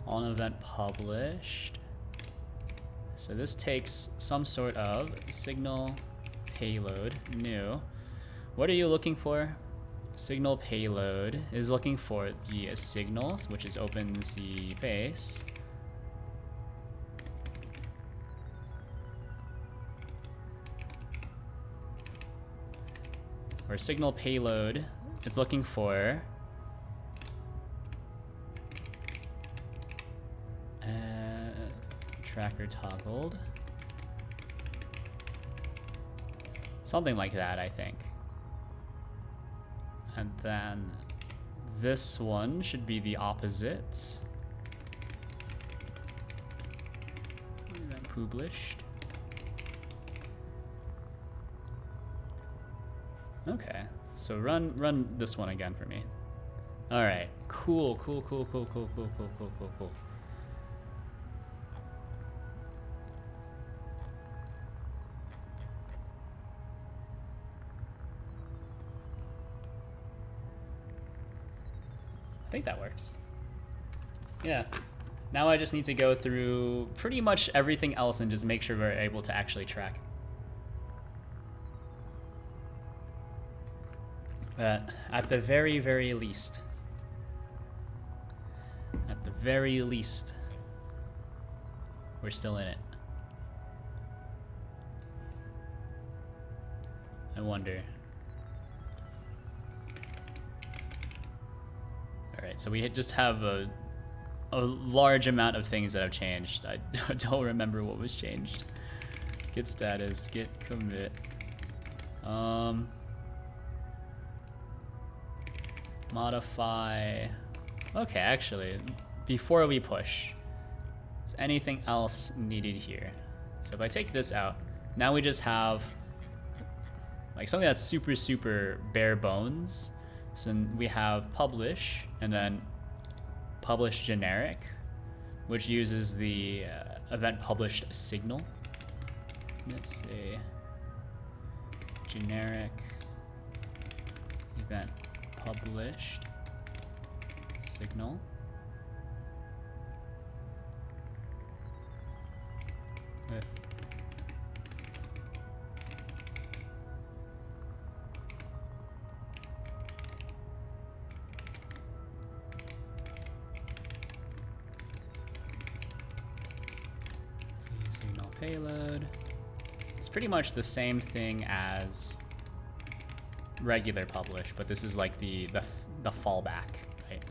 On event published. So this takes some sort of signal payload new. What are you looking for? Signal payload is looking for the signal, which is OpenC base. Or signal payload, it's looking for tracker toggled. Something like that, I think. And then this one should be the opposite. Published. Okay, so run this one again for me. All right, cool. I think that works. Yeah. Now I just need to go through pretty much everything else and just make sure we're able to actually track. But at the very, very least, we're still in it. I wonder. Alright, so we just have a large amount of things that have changed. I don't remember what was changed. Git status, git commit. Modify. Okay, actually, before we push, is anything else needed here? So if I take this out, now we just have like something that's super bare bones. So we have publish and then publish generic, which uses the event published signal. Let's say generic event published signal. With signal payload. It's pretty much the same thing as regular publish, but this is like the fallback, right?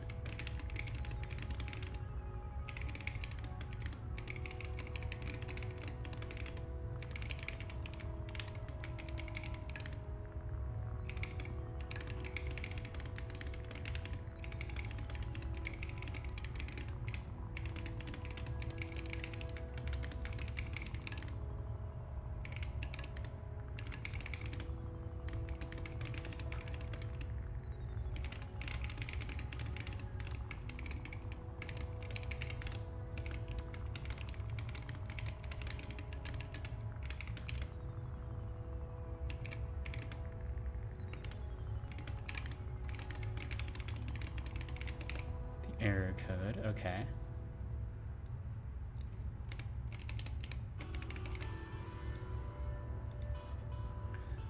Error code, okay.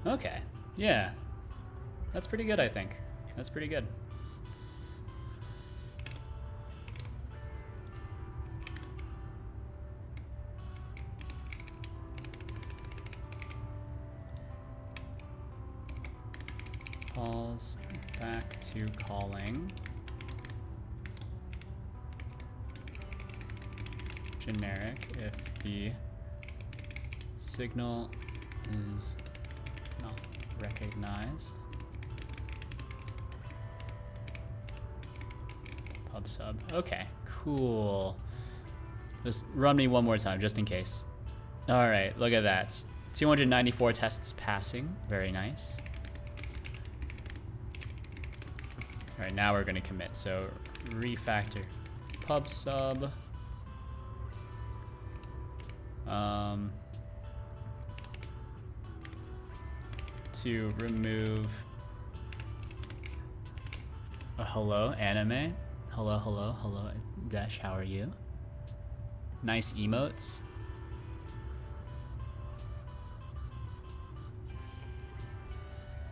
Okay, yeah. That's pretty good, I think. That's pretty good. Pause back to calling. Generic if the signal is not recognized. Pub sub. Okay, cool. Just run me one more time, just in case. All right, look at that. 294 tests passing. Very nice. All right, now we're gonna commit. So refactor pub sub. To remove a hello anime. Hello dash, how are you? Nice emotes.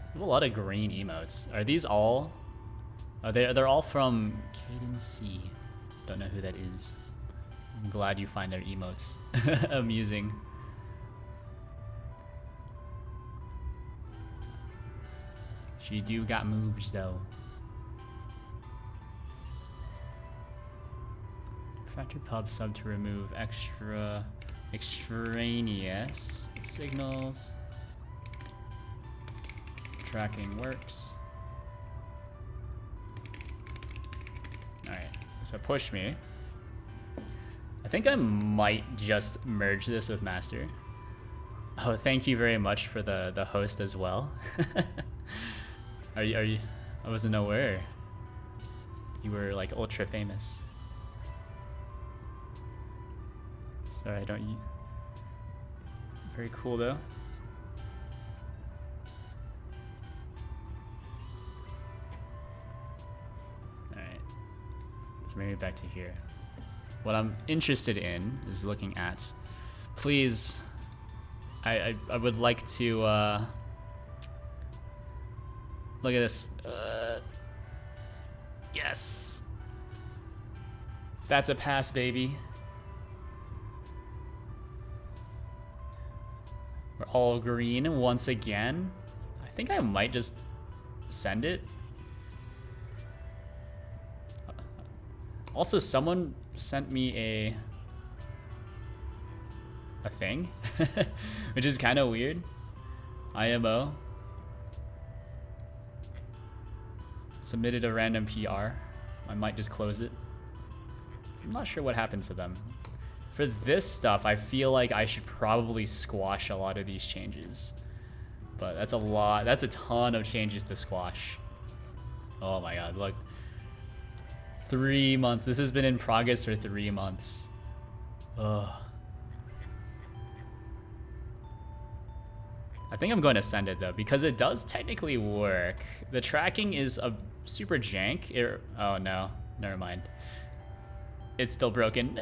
I have a lot of green emotes. Are these all? Oh, they're all from Cadence C. Don't know who that is. I'm glad you find their emotes amusing. She do got moves though. Factor pub sub to remove extraneous signals. Tracking works. Alright, so push me. I think I might just merge this with master. Oh, thank you very much for the host as well. Are you? I wasn't aware. You were like ultra famous. Sorry, I don't. Very cool though. All right. Let's maybe back to here. What I'm interested in is looking at. Please, I would like to. Look at this. Yes. That's a pass, baby. We're all green once again. I think I might just send it. Also, someone sent me a thing, which is kind of weird. IMO. Submitted a random PR. I might just close it. I'm not sure what happens to them. For this stuff, I feel like I should probably squash a lot of these changes. But that's a lot. That's a ton of changes to squash. Oh my god, look. 3 months. This has been in progress for 3 months. Ugh. I think I'm going to send it though, because it does technically work. The tracking is a super jank. Oh no, never mind. It's still broken.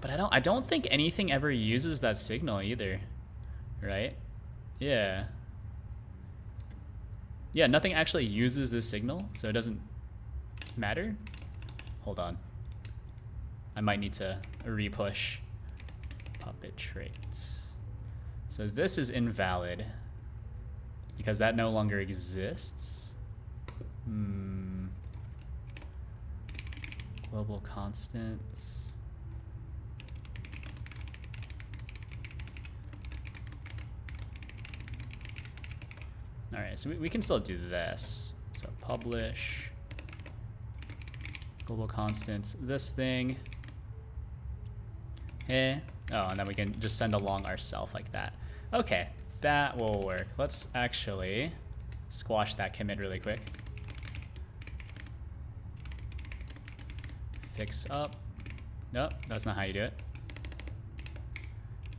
But I don't think anything ever uses that signal either, right? Yeah. Yeah, nothing actually uses this signal, so it doesn't matter. Hold on. I might need to repush puppet trait. So this is invalid because that no longer exists. Global constants. All right, so we can still do this. So publish global constants, this thing. Eh. Oh, and then we can just send along ourselves like that. Okay, that will work. Let's actually squash that commit really quick. Fix up. Nope, that's not how you do it.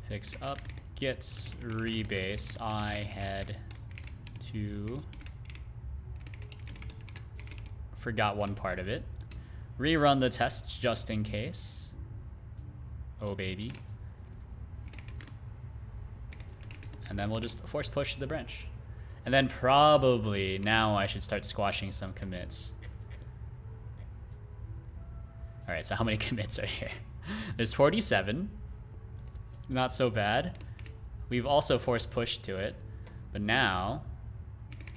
Fix up. Get rebase. I head to. Forgot one part of it. Rerun the test just in case. Oh baby. And then we'll just force push to the branch. And then probably now I should start squashing some commits. All right, so how many commits are here? There's 47. Not so bad. We've also force pushed to it. But now,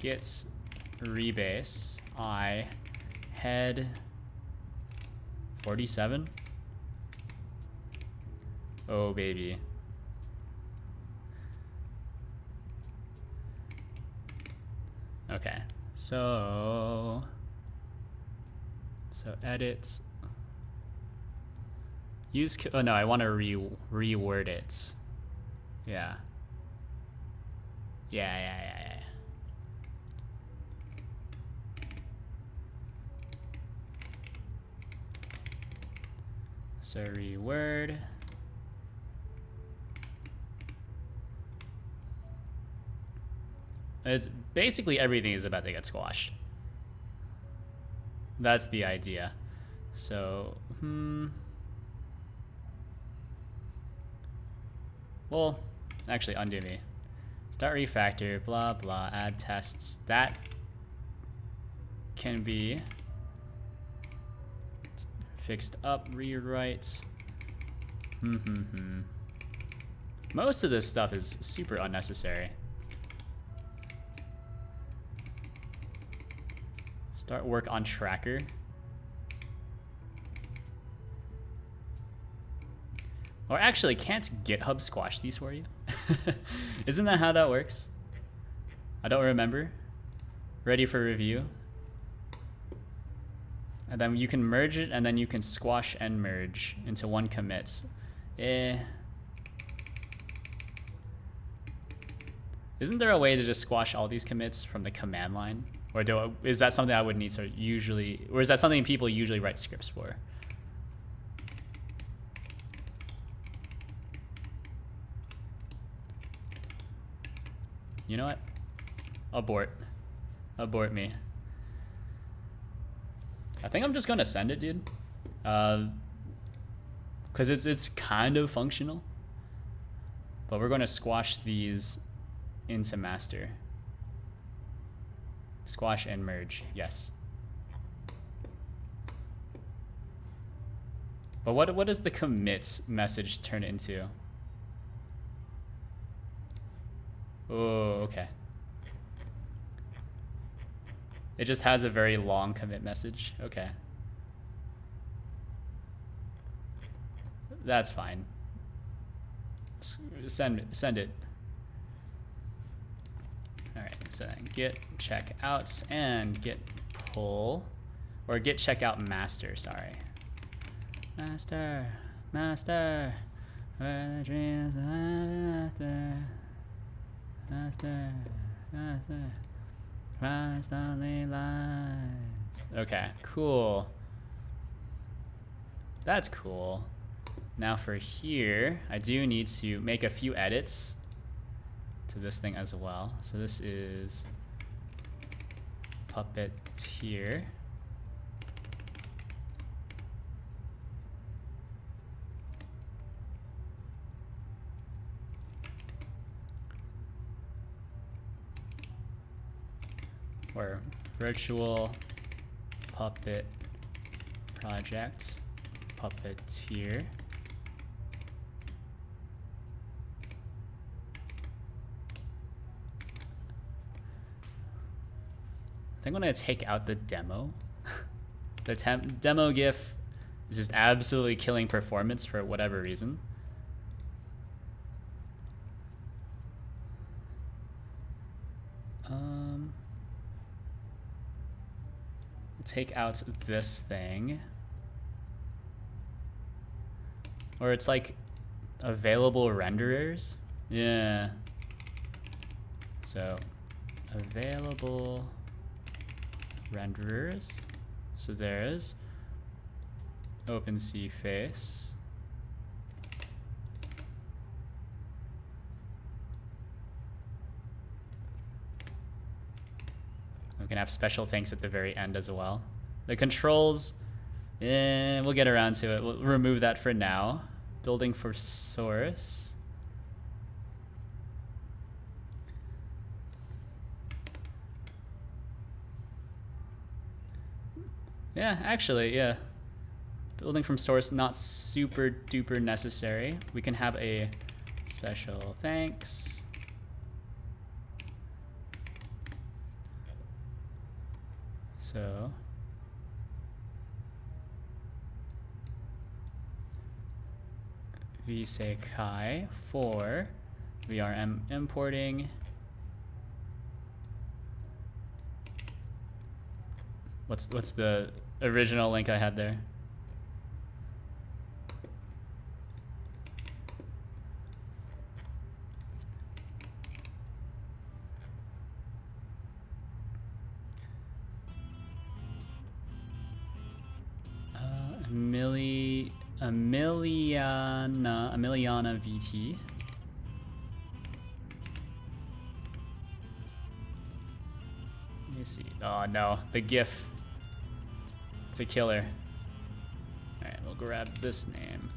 get rebase, I head 47. Oh, baby. Okay, so edit Use, oh no, I want to reword it. Yeah. Yeah. So reword. It's basically everything is about to get squashed. That's the idea. So, well, actually undo me. Start refactor, blah, blah, add tests. That can be fixed up, rewrite. Most of this stuff is super unnecessary. Start work on tracker. Or actually, can't GitHub squash these for you? Isn't that how that works? I don't remember. Ready for review. And then you can merge it, and then you can squash and merge into one commit. Isn't there a way to just squash all these commits from the command line? Or is that something I would need to usually, or is that something people usually write scripts for? You know what? Abort. Abort me. I think I'm just gonna send it, dude. Cause it's kind of functional. But we're gonna squash these into master. Squash and merge, yes. But what does the commit message turn into? Oh, okay. It just has a very long commit message. Okay. That's fine. Send it. All right, so then git checkouts and git pull, or git checkout master, sorry. Master, where the dreams master, Christ only lies. Okay, cool. That's cool. Now for here, I do need to make a few edits to this thing as well. So this is puppeteer. Or virtual puppet project puppeteer. I think I'm gonna take out the demo. The demo GIF is just absolutely killing performance for whatever reason. Take out this thing. Or it's like available renderers. Yeah. So available renderers. So there's OpenSea face. We can have special things at the very end as well. The controls, we'll get around to it. We'll remove that for now. Building for source. Yeah, actually, yeah. Building from source, not super duper necessary. We can have a special thanks. So vsekai for VRM importing. What's the original link I had there? Emiliana VT. Let me see. Oh no, the GIF. It's a killer. All right, we'll grab this name.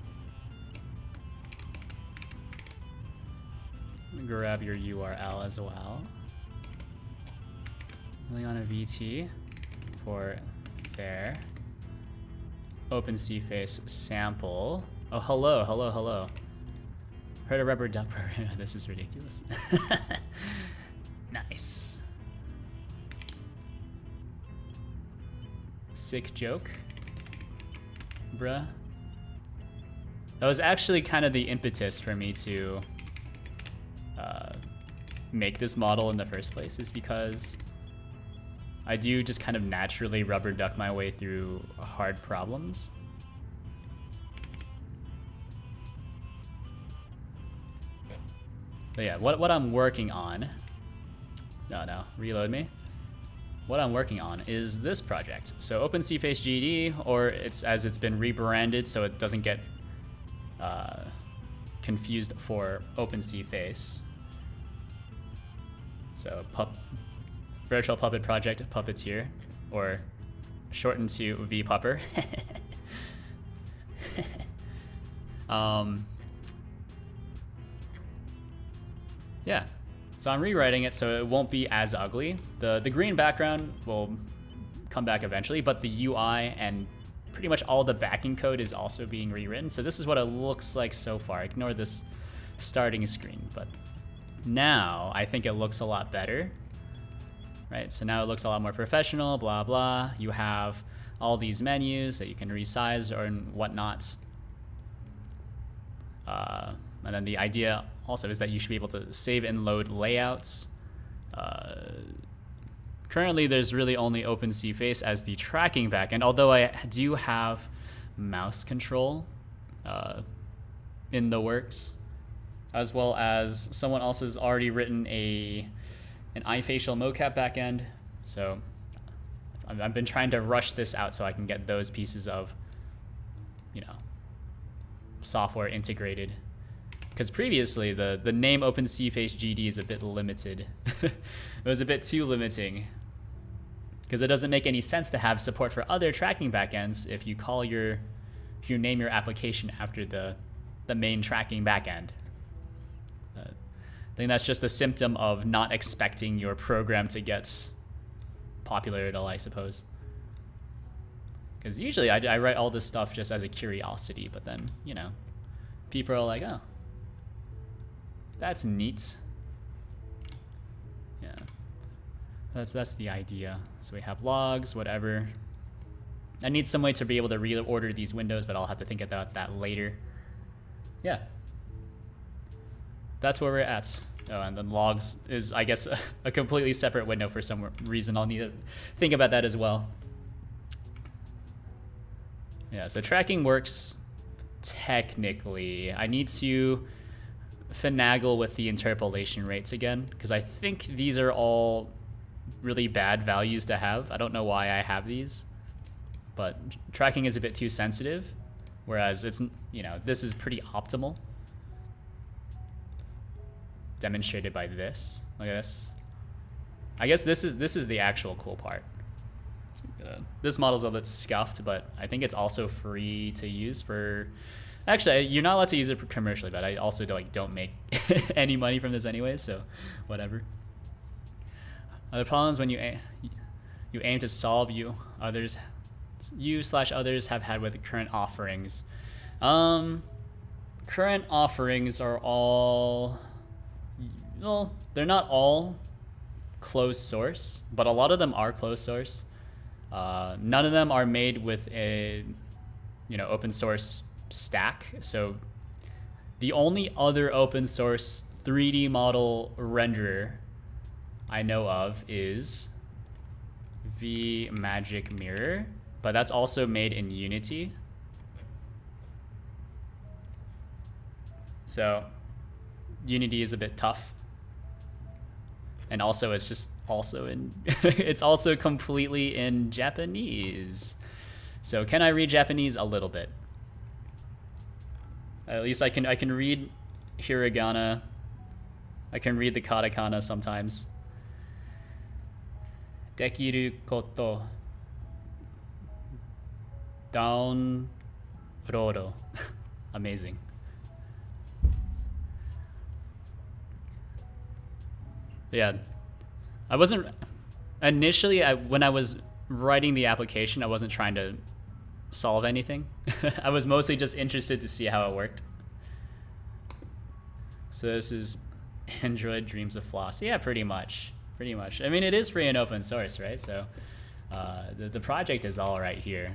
Grab your URL as well. Emiliana VT for there. OpenCFace sample. Oh, hello, hello, hello. Heard a rubber duck. This is ridiculous. Nice. Sick joke. Bruh. That was actually kind of the impetus for me to make this model in the first place, is because I do just kind of naturally rubber duck my way through hard problems. But yeah, what I'm working on, no, reload me. What I'm working on is this project. So OpenCFace GD, or it's been rebranded so it doesn't get confused for OpenCFace. So Virtual Puppet Project Puppeteer, or shortened to VPupper. Yeah, so I'm rewriting it so it won't be as ugly. The green background will come back eventually, but the UI and pretty much all the backing code is also being rewritten. So this is what it looks like so far. Ignore this starting screen, but now I think it looks a lot better. Right, so now it looks a lot more professional, blah, blah. You have all these menus that you can resize or whatnot. And then the idea also is that you should be able to save and load layouts. Currently, there's really only OpenCFace as the tracking backend, although I do have mouse control in the works, as well as someone else has already written an iFacial mocap backend. So I've been trying to rush this out so I can get those pieces of, software integrated. Because previously the name OpenCFace GD is a bit limited. It was a bit too limiting. Because it doesn't make any sense to have support for other tracking backends if you name your application after the main tracking backend. I think that's just a symptom of not expecting your program to get popular at all, I suppose. Because usually I write all this stuff just as a curiosity, but then, people are like, oh, that's neat. Yeah, that's the idea. So we have logs, whatever. I need some way to be able to reorder these windows, but I'll have to think about that later. Yeah. That's where we're at. Oh, and then logs is, I guess, a completely separate window for some reason. I'll need to think about that as well. Yeah, so tracking works technically. I need to finagle with the interpolation rates again, because I think these are all really bad values to have. I don't know why I have these, but tracking is a bit too sensitive, whereas it's, this is pretty optimal. Demonstrated by this. Look at this. I guess this is the actual cool part. This model's a bit scuffed, but I think it's also free to use for. Actually, you're not allowed to use it commercially, but I also don't make any money from this anyway, so whatever. Other problems when you aim to solve you/others have had with current offerings. Current offerings are all. Well, they're not all closed source, but a lot of them are closed source. None of them are made with a, open source stack. So the only other open source 3D model renderer I know of is Magic Mirror, but that's also made in Unity. So Unity is a bit tough. And also it's just also in, it's also completely in Japanese. So can I read Japanese? A little bit. At least I can read hiragana. I can read the katakana sometimes. Dekiru koto. Download. Amazing. Yeah. I wasn't initially when I was writing the application, I wasn't trying to solve anything. I was mostly just interested to see how it worked. So this is Android Dreams of Floss. Yeah, pretty much. Pretty much. I mean, it is free and open source, right? So the project is all right here.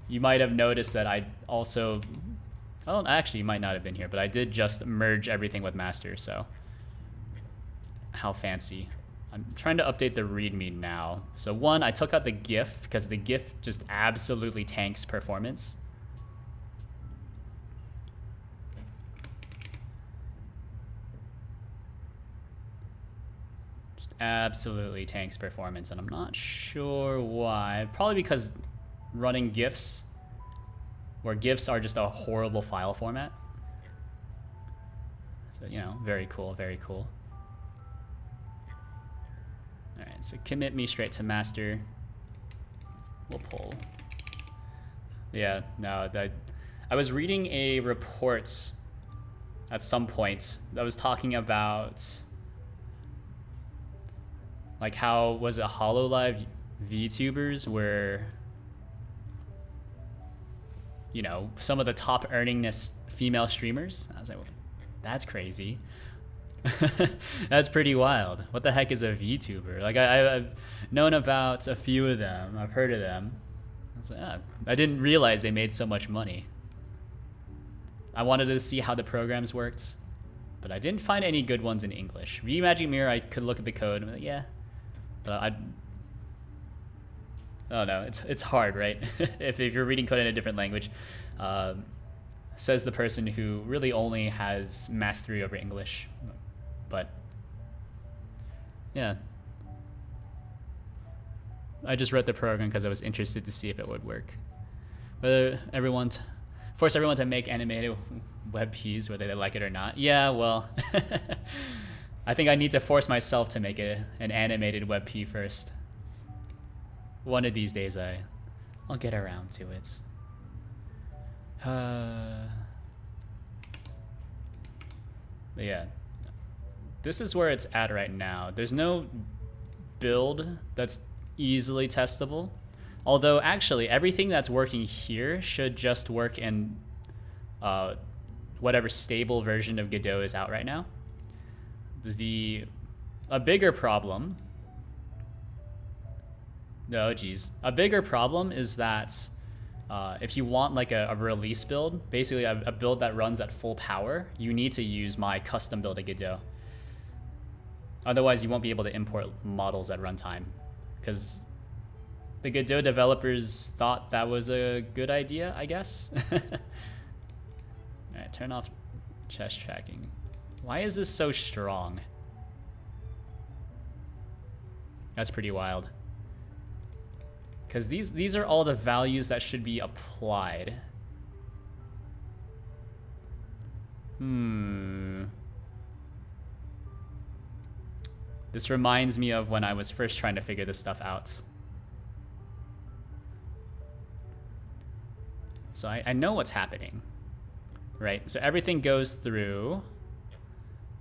You might have noticed that I also... Oh, actually, you might not have been here, but I did just merge everything with master, so... How fancy. I'm trying to update the README now. So one, I took out the GIF because the GIF just absolutely tanks performance. Just absolutely tanks performance, and I'm not sure why. Probably because running GIFs, where GIFs are just a horrible file format. So, you know, very cool, very cool. Alright, so commit me straight to master. We'll pull. Yeah, no, I was reading a report at some point that was talking about like how was it HoloLive VTubers were, you know, some of the top earningest female streamers. I was like, well, that's crazy. That's pretty wild. What the heck is a VTuber? Like I've known about a few of them. I've heard of them. I was like, ah, I didn't realize they made so much money. I wanted to see how the programs worked, but I didn't find any good ones in English. Magic Mirror, I could look at the code and be like, yeah, but oh no, it's hard, right? if you're reading code in a different language, says the person who really only has mastery over English. But yeah, I just wrote the program because I was interested to see if it would work. Whether force everyone to make animated WebPs, whether they like it or not. Yeah, well, I think I need to force myself to make an animated WebP first. One of these days, I'll get around to it. But yeah, this is where it's at right now. There's no build that's easily testable. Although actually everything that's working here should just work in whatever stable version of Godot is out right now. A bigger problem, a bigger problem is that if you want like a release build, basically a build that runs at full power, you need to use my custom build of Godot. Otherwise, you won't be able to import models at runtime, because the Godot developers thought that was a good idea, I guess. Alright, turn off chest tracking. Why is this so strong? That's pretty wild. Because these are all the values that should be applied. This reminds me of when I was first trying to figure this stuff out. So I know what's happening, right? So everything goes through,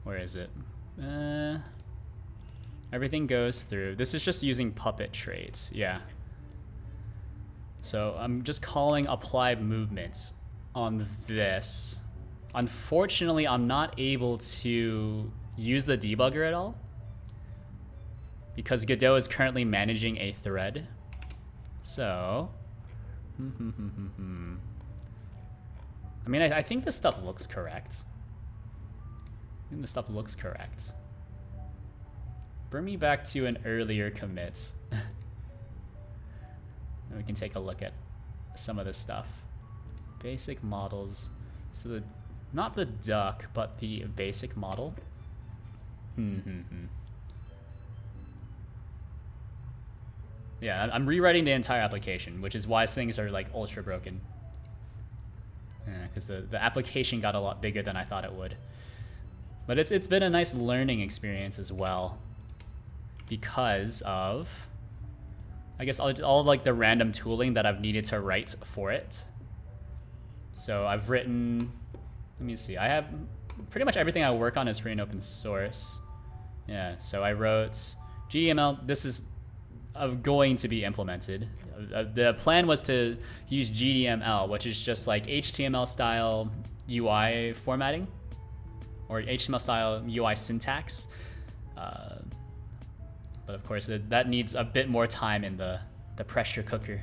where is it? Everything goes through, this is just using puppet traits, yeah. So I'm just calling apply movements on this. Unfortunately, I'm not able to use the debugger at all because Godot is currently managing a thread. So, I mean, I think this stuff looks correct. Bring me back to an earlier commit. And we can take a look at some of this stuff. Basic models. So not the duck, but the basic model. Yeah, I'm rewriting the entire application, which is why things are like ultra broken. because the application got a lot bigger than I thought it would. But it's been a nice learning experience as well, because of, I guess, all like the random tooling that I've needed to write for it. So I've written, let me see, I have pretty much everything I work on is free and open source. Yeah, so I wrote GDML. This is going to be implemented. The plan was to use GDML, which is just like HTML style UI formatting, or HTML style UI syntax. But of course, that needs a bit more time in the pressure cooker.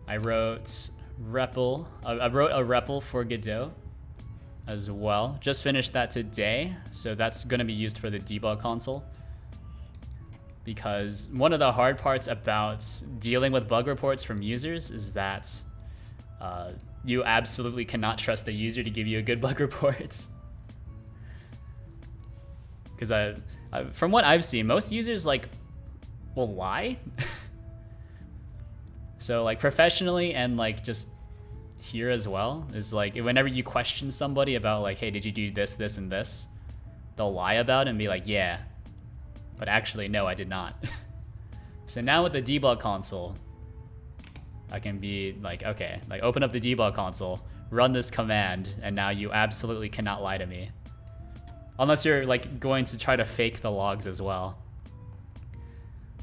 I wrote REPL. I wrote a REPL for Godot as well. Just finished that today, so that's going to be used for the debug console. Because one of the hard parts about dealing with bug reports from users is that you absolutely cannot trust the user to give you a good bug report. Because from what I've seen, most users like will lie. So like professionally and like just here as well is like whenever you question somebody about like, hey, did you do this, this, and this? They'll lie about it and be like, yeah. But actually, no, I did not. So now with the debug console, I can be like, okay, like open up the debug console, run this command, and now you absolutely cannot lie to me. Unless you're like going to try to fake the logs as well.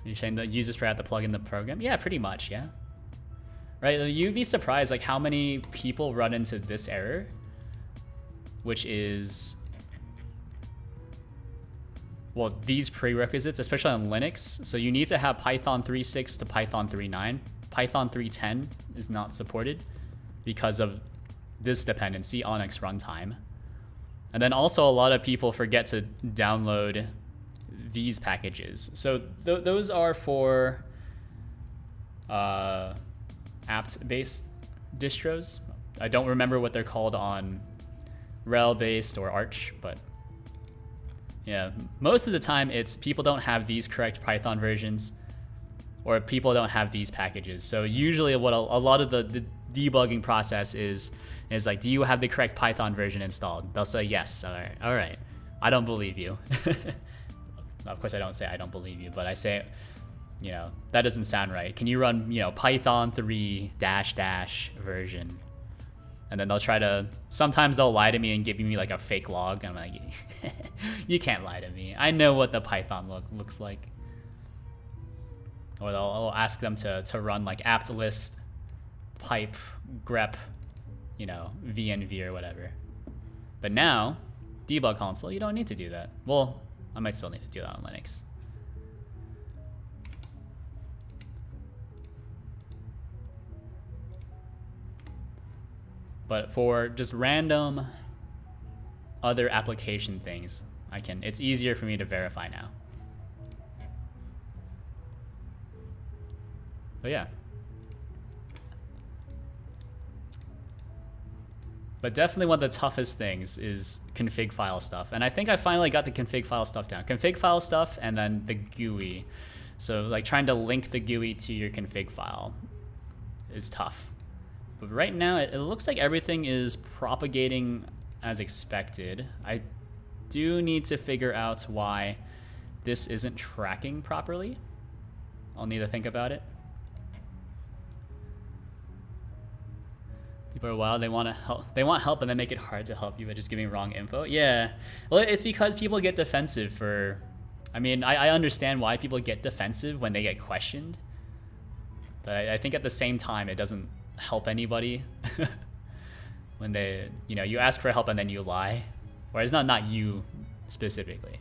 You're saying the users forgot to plug in the program? Yeah, pretty much, yeah. Right, you'd be surprised like how many people run into this error, which is, well, these prerequisites, especially on Linux. So you need to have Python 3.6 to Python 3.9. Python 3.10 is not supported because of this dependency, Onyx runtime. And then also a lot of people forget to download these packages. So those are for apt-based distros. I don't remember what they're called on Rail-based or Arch, but yeah, most of the time it's people don't have these correct Python versions, or people don't have these packages. So usually what a lot of the debugging process is like, do you have the correct Python version installed? They'll say yes. All right. I don't believe you. Of course I don't say I don't believe you, but I say, you know, that doesn't sound right. Can you run, you know, Python 3 -- version? And then they'll try to, sometimes they'll lie to me and give me like a fake log. And I'm like, you can't lie to me. I know what the Python looks like. Or I'll ask them to run like apt list, pipe, grep, you know, VNV or whatever. But now, debug console, you don't need to do that. Well, I might still need to do that on Linux. But for just random other application things, it's easier for me to verify now. But yeah. But definitely one of the toughest things is config file stuff. And I think I finally got the config file stuff down. Config file stuff and then the GUI. So like trying to link the GUI to your config file is tough. But right now it looks like everything is propagating as expected. I do need to figure out why this isn't tracking properly. I'll need to think about it. People are wild. They want to help. They want help, and they make it hard to help you by just giving wrong info. Yeah, well, it's because people get defensive for. I mean, I understand why people get defensive when they get questioned, but I think at the same time it doesn't help anybody when they, you know, you ask for help and then you lie, or it's not you specifically,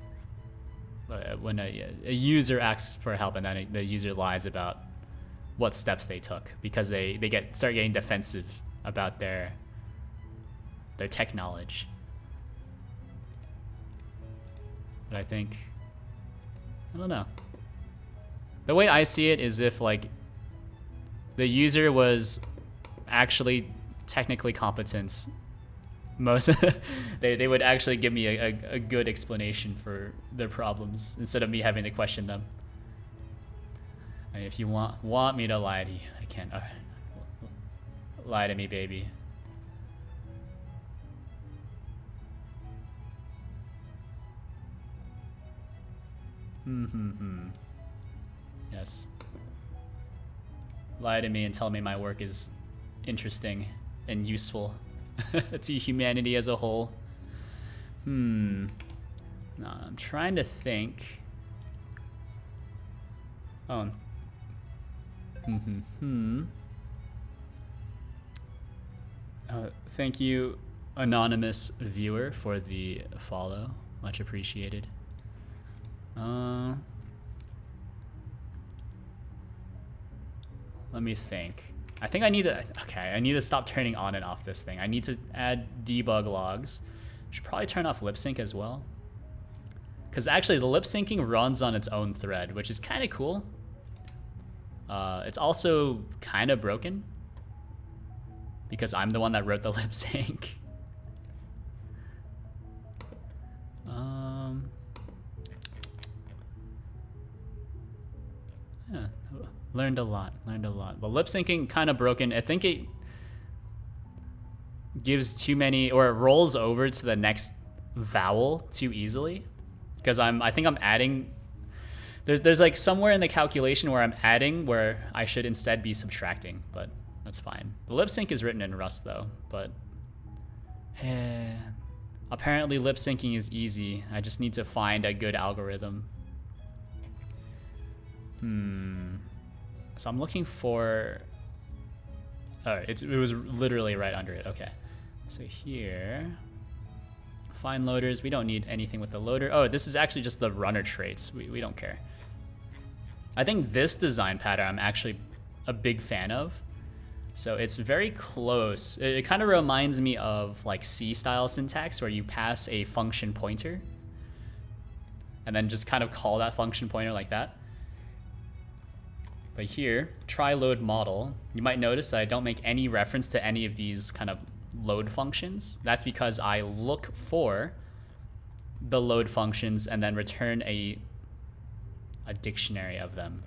but when a user asks for help and then the user lies about what steps they took because they start getting defensive about their tech knowledge. But I think, I don't know. The way I see it is if like the user was actually technically competent, most they would actually give me a good explanation for their problems instead of me having to question them. I mean, if you want me to lie to you, I can. Lie to me, baby. Yes. Lie to me and tell me my work is interesting and useful to humanity as a whole. No, I'm trying to think. Oh. Thank you, anonymous viewer, for the follow. Much appreciated. Let me think. I think I need to, okay, I need to stop turning on and off this thing. I need to add debug logs. Should probably turn off lip sync as well. Because actually the lip syncing runs on its own thread, which is kind of cool. It's also kind of broken because I'm the one that wrote the lip sync. Yeah, learned a lot. But lip syncing kind of broken. I think it gives too many, or it rolls over to the next vowel too easily. Because I think I'm adding. There's like somewhere in the calculation where I'm adding where I should instead be subtracting, but that's fine. The lip sync is written in Rust though, but apparently lip syncing is easy. I just need to find a good algorithm. So I'm looking for. Oh, it was literally right under it. Okay, so here. Find loaders. We don't need anything with the loader. Oh, this is actually just the runner traits. We don't care. I think this design pattern I'm actually a big fan of. So it's very close. It kind of reminds me of like C style syntax where you pass a function pointer and then just kind of call that function pointer like that. But here, try load model. You might notice that I don't make any reference to any of these kind of load functions. That's because I look for the load functions and then return a dictionary of them.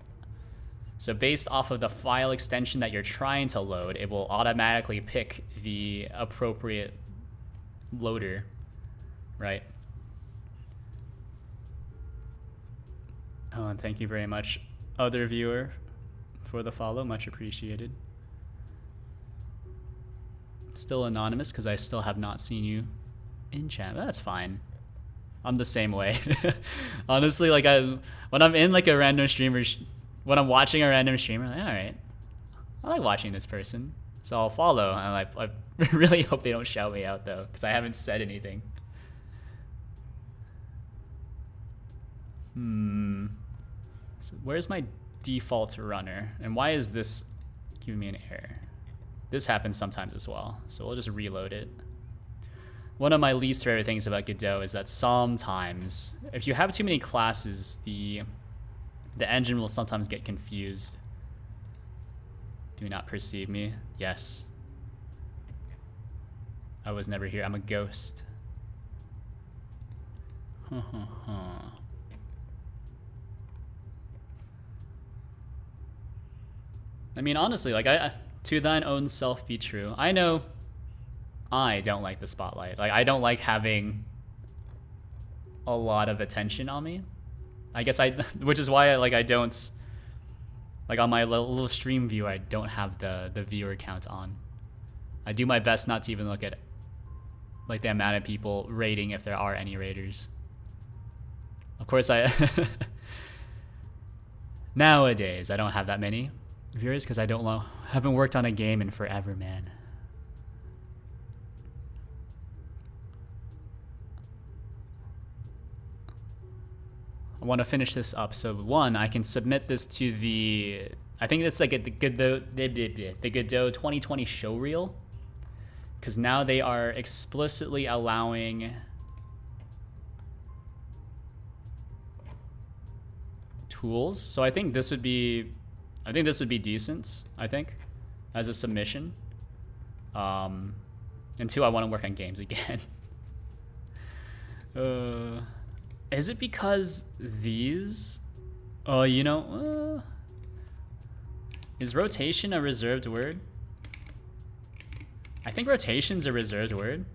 So based off of the file extension that you're trying to load, it will automatically pick the appropriate loader, right? Oh, and thank you very much, other viewer, for the follow. Much appreciated. Still anonymous because I still have not seen you in chat. That's fine. I'm the same way. Honestly, like when I'm in like a random streamer, when I'm watching a random streamer, I'm like, all right, I like watching this person, so I'll follow. And I really hope they don't shout me out though, because I haven't said anything. So where's my default runner, and why is this giving me an error? This happens sometimes as well, so we'll just reload it. One of my least favorite things about Godot is that sometimes, if you have too many classes, the engine will sometimes get confused. Do not perceive me. Yes. I was never here. I'm a ghost. I mean, honestly, like to thine own self be true. I know I don't like the spotlight. Like, I don't like having a lot of attention on me. I guess which is why I don't, like on my little stream view, I don't have the viewer count on. I do my best not to even look at like the amount of people rating if there are any raters. Of course, nowadays I don't have that many viewers because I haven't worked on a game in forever, man. I want to finish this up, so one, I can submit this to the, I think it's like the Godot 2020 showreel, because now they are explicitly allowing tools. So I think this would be decent, I think, as a submission. And two, I want to work on games again. Is it because these? Oh, you know, is rotation a reserved word? I think rotation's a reserved word.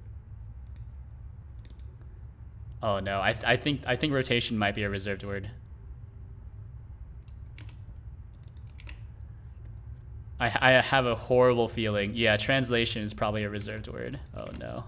Oh no, I think rotation might be a reserved word. I have a horrible feeling. Yeah, translation is probably a reserved word. Oh no.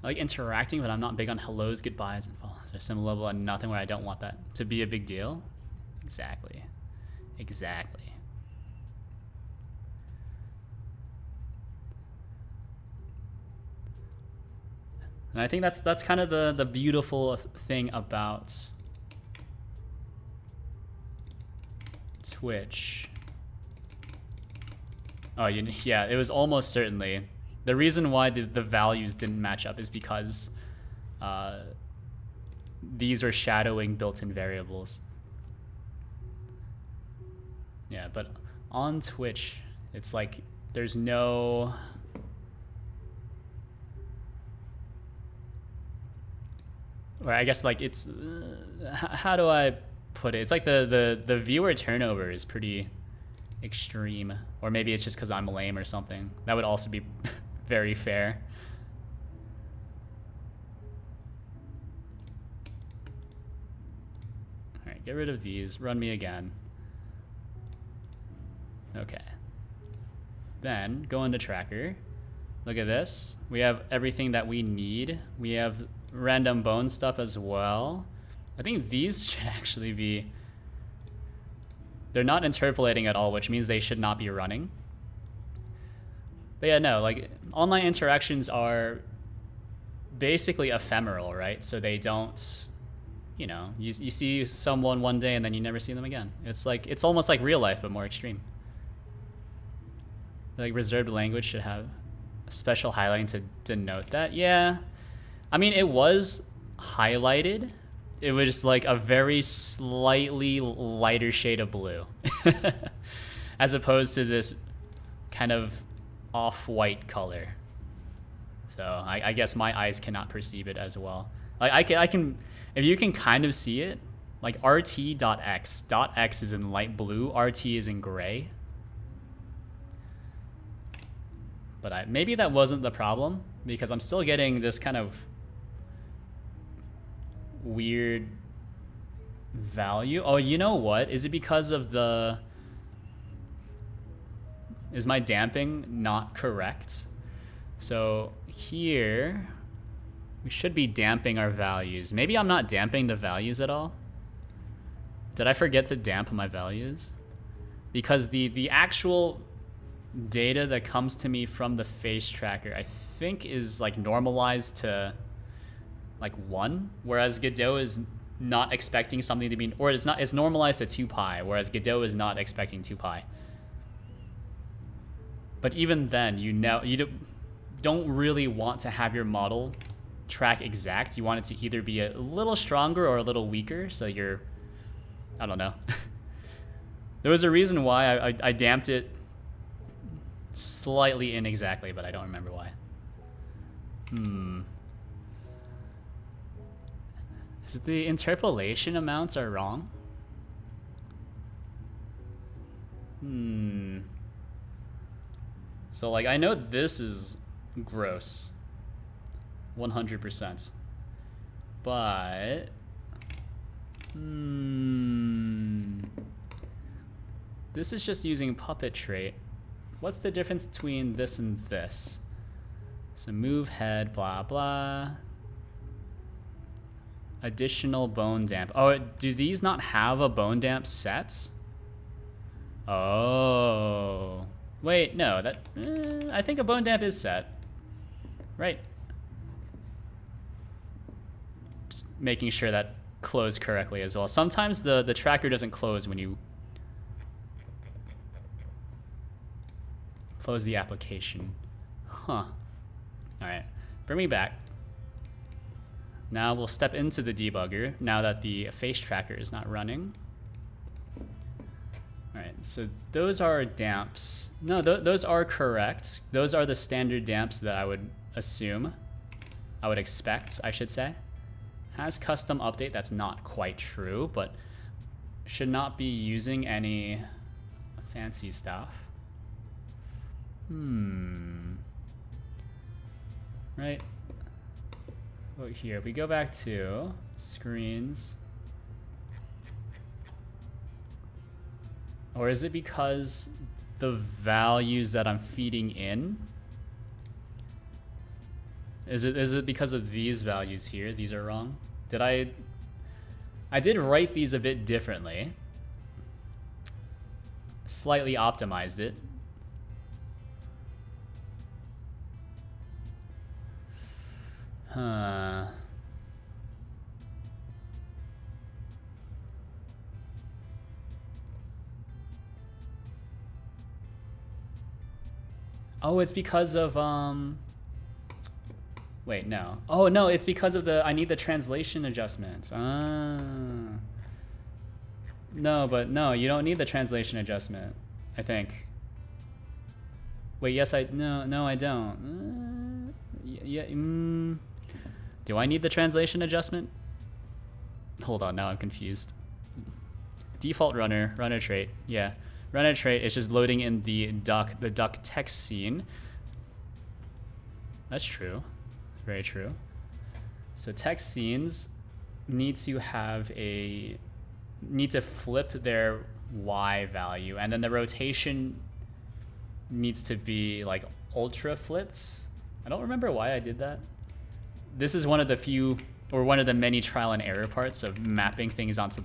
I like interacting, but I'm not big on hellos, goodbyes, and follows. There's some level of nothing where I don't want that to be a big deal. Exactly. Exactly. And I think that's kind of the beautiful thing about Twitch. Oh, yeah, it was almost certainly. The reason why the values didn't match up is because these are shadowing built-in variables. Yeah, but on Twitch, it's like there's no... Or I guess like it's... how do I put it? It's like the viewer turnover is pretty extreme. Or maybe it's just because I'm lame or something. That would also be very fair. Alright, get rid of these. Run me again. Okay. Then go into tracker. Look at this. We have everything that we need. We have random bone stuff as well. I think these should actually be... They're not interpolating at all, which means they should not be running. But yeah, no, like online interactions are basically ephemeral, right? So they don't, you know, you see someone one day and then you never see them again. It's like, it's almost like real life, but more extreme. Like reserved language should have special highlighting to denote that. Yeah. I mean, it was highlighted. It was just like a very slightly lighter shade of blue. As opposed to this kind of off-white color. So I guess my eyes cannot perceive it as well. Like I can, if you can kind of see it, like rt.x, .x is in light blue, rt is in gray. But maybe that wasn't the problem, because I'm still getting this kind of weird value. Oh, you know what? Is it because of the... Is my damping not correct? So here, we should be damping our values. Maybe I'm not damping the values at all. Did I forget to damp my values? Because the actual data that comes to me from the face tracker, I think is like normalized to like 1, whereas Godot is not expecting something to be, or it's normalized to 2 pi, whereas Godot is not expecting 2 pi. But even then, you don't really want to have your model track exact. You want it to either be a little stronger or a little weaker, so you're, I don't know. There was a reason why I damped it slightly inexactly, but I don't remember why. Is it the interpolation amounts are wrong? So like I know this is gross. 100%. But this is just using puppet trait. What's the difference between this and this? So move head, blah blah. Additional bone damp. Oh, do these not have a bone damp set? Oh. Wait, no, that... I think a bone damp is set. Right. Just making sure that closed correctly as well. Sometimes the tracker doesn't close when you close the application. Huh. Alright, bring me back. Now we'll step into the debugger now that the face tracker is not running. Alright, so those are damps. No, those are correct. Those are the standard damps that I would assume. I would expect, I should say. Has custom update, that's not quite true, but should not be using any fancy stuff. right? Oh, here, we go back to screens. Or is it because the values that I'm feeding in? Is it because of these values here? These are wrong? I did write these a bit differently. Slightly optimized it. Huh. Oh, it's because of, wait, no. Oh, no, it's because of I need the translation adjustments. Ah. No, but no, you don't need the translation adjustment, I think. Wait, yes, no, I don't. Yeah, Do I need the translation adjustment? Hold on, now I'm confused. Default runner trait, yeah. Runner trait is just loading in the duck text scene. That's true. It's very true. So text scenes need to flip their Y value, and then the rotation needs to be like ultra flipped. I don't remember why I did that. This is one of the few, or one of the many trial and error parts of mapping things onto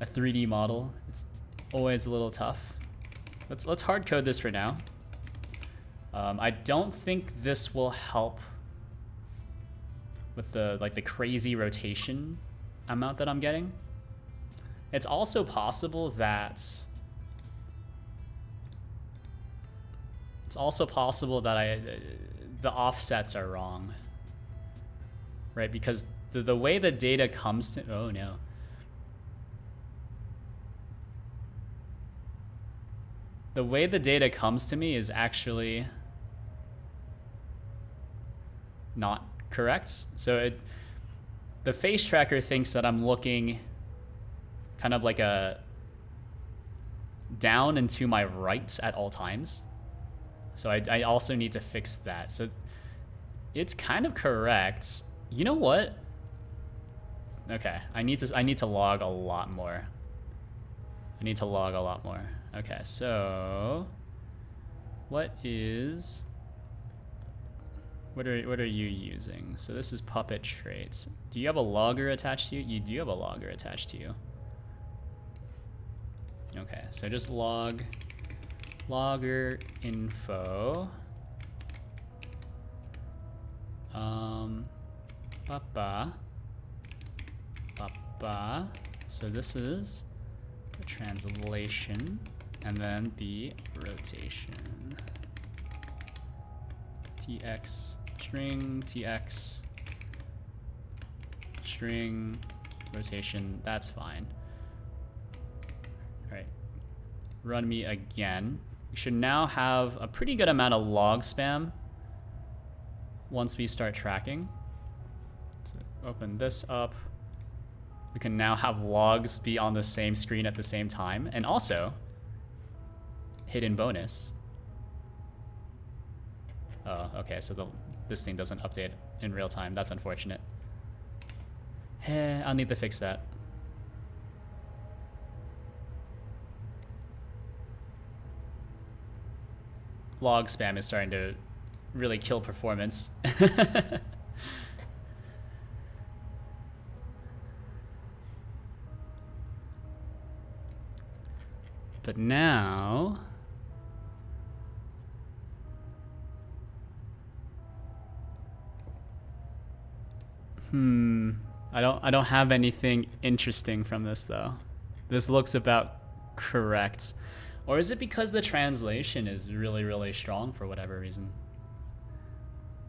a 3D model. It's always a little tough. Let's hard code this for now. I don't think this will help with the crazy rotation amount that I'm getting. It's also possible that the offsets are wrong, right? Because the way the data comes to, oh no. The way the data comes to me is actually not correct. So the face tracker thinks that I'm looking kind of like a down and to my right at all times. So I also need to fix that. So it's kind of correct. You know what? Okay, I need to log a lot more. Okay, so what are you using? So this is puppet traits. Do you have a logger attached to you? You do have a logger attached to you. Okay, so just logger info. So this is the translation, and then the rotation. tx string rotation. That's fine. All right, run me again. We should now have a pretty good amount of log spam once we start tracking. So open this up. We can now have logs be on the same screen at the same time, and also hidden bonus. Oh, okay, so this thing doesn't update in real time. That's unfortunate. I'll need to fix that. Log spam is starting to really kill performance. But now I don't have anything interesting from this though. This looks about correct. Or is it because the translation is really, really strong for whatever reason?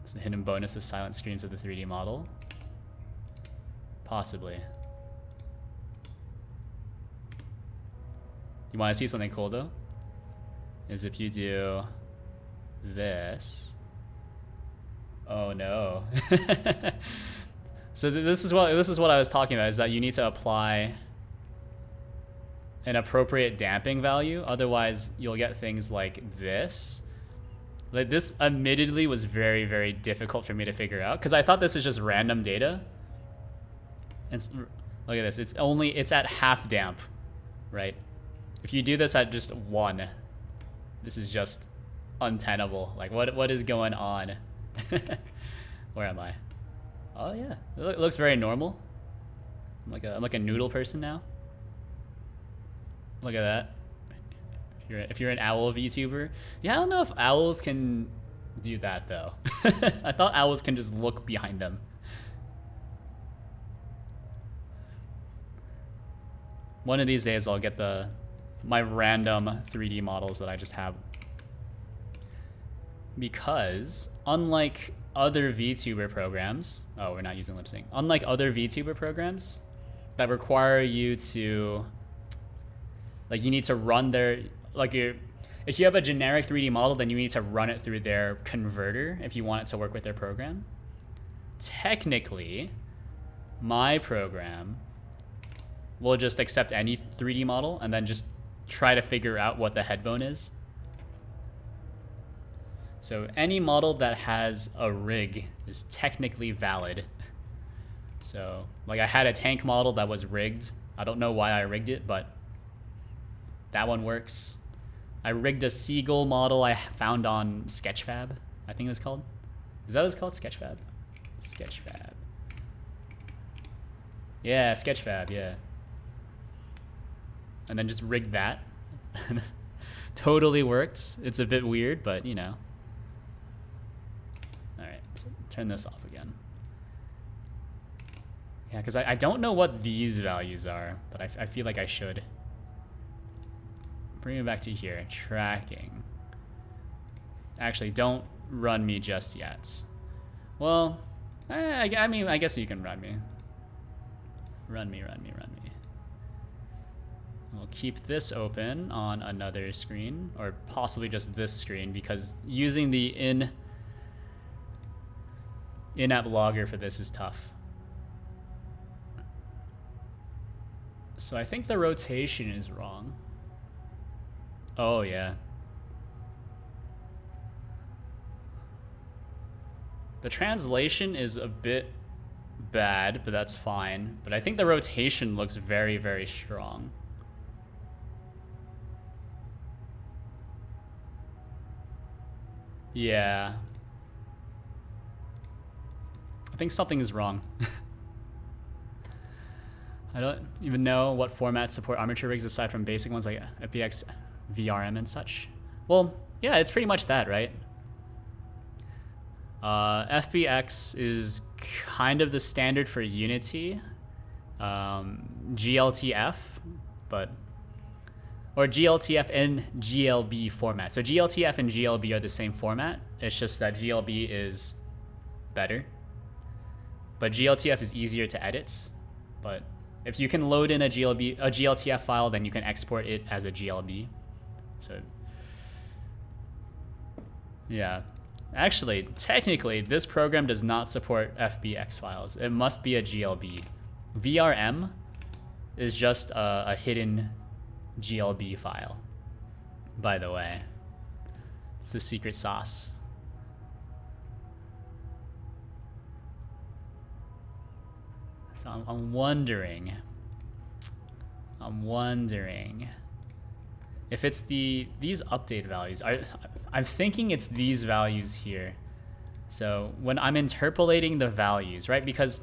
So the hidden bonus is silent screams of the 3D model? Possibly. You want to see something cool though? Is if you do this. Oh no. So this is what I was talking about, is that you need to apply an appropriate damping value, otherwise you'll get things like this, Like, this admittedly was very, very difficult for me to figure out because I thought this is just random data. And look at this. It's at half damp, right? If you do this at just 1, this is just untenable. Like, what is going on? Where am I? Oh yeah, it looks very normal. I'm like a noodle person now. Look at that. If you're an owl VTuber, yeah, I don't know if owls can do that though. I thought owls can just look behind them. One of these days I'll get my random 3D models that I just have. Because unlike other VTuber programs, oh, we're not using lip sync. Unlike other VTuber programs that require you to, like, you need to run their, like, if you have a generic 3D model, then you need to run it through their converter if you want it to work with their program. Technically, my program will just accept any 3D model and then just try to figure out what the head bone is. So any model that has a rig is technically valid. So, like, I had a tank model that was rigged. I don't know why I rigged it, but that one works. I rigged a seagull model I found on Sketchfab, I think it was called. Is that what it's called? Sketchfab? Sketchfab. Yeah, Sketchfab, yeah. And then just rigged that. Totally worked. It's a bit weird, but you know. Alright, so turn this off again. Yeah, because I don't know what these values are, but I feel like I should. Bring it back to here. Tracking. Actually, don't run me just yet. Well, I mean, I guess you can run me. Run me. We'll keep this open on another screen, or possibly just this screen, because using the in-app logger for this is tough. So I think the rotation is wrong. Oh, yeah. The translation is a bit bad, but that's fine. But I think the rotation looks very, very strong. Yeah. I think something is wrong. I don't even know what formats support armature rigs aside from basic ones like FBX, VRM, and such. Well, yeah, it's pretty much that, right? FBX is kind of the standard for Unity. GLTF, or GLTF and GLB format. So GLTF and GLB are the same format. It's just that GLB is better. But GLTF is easier to edit. But if you can load in a GLTF file, then you can export it as a GLB. So, yeah. Actually, technically, this program does not support FBX files. It must be a GLB. VRM is just a hidden GLB file, by the way. It's the secret sauce. So I'm wondering if it's these update values. I'm thinking it's these values here. So when I'm interpolating the values, right? Because,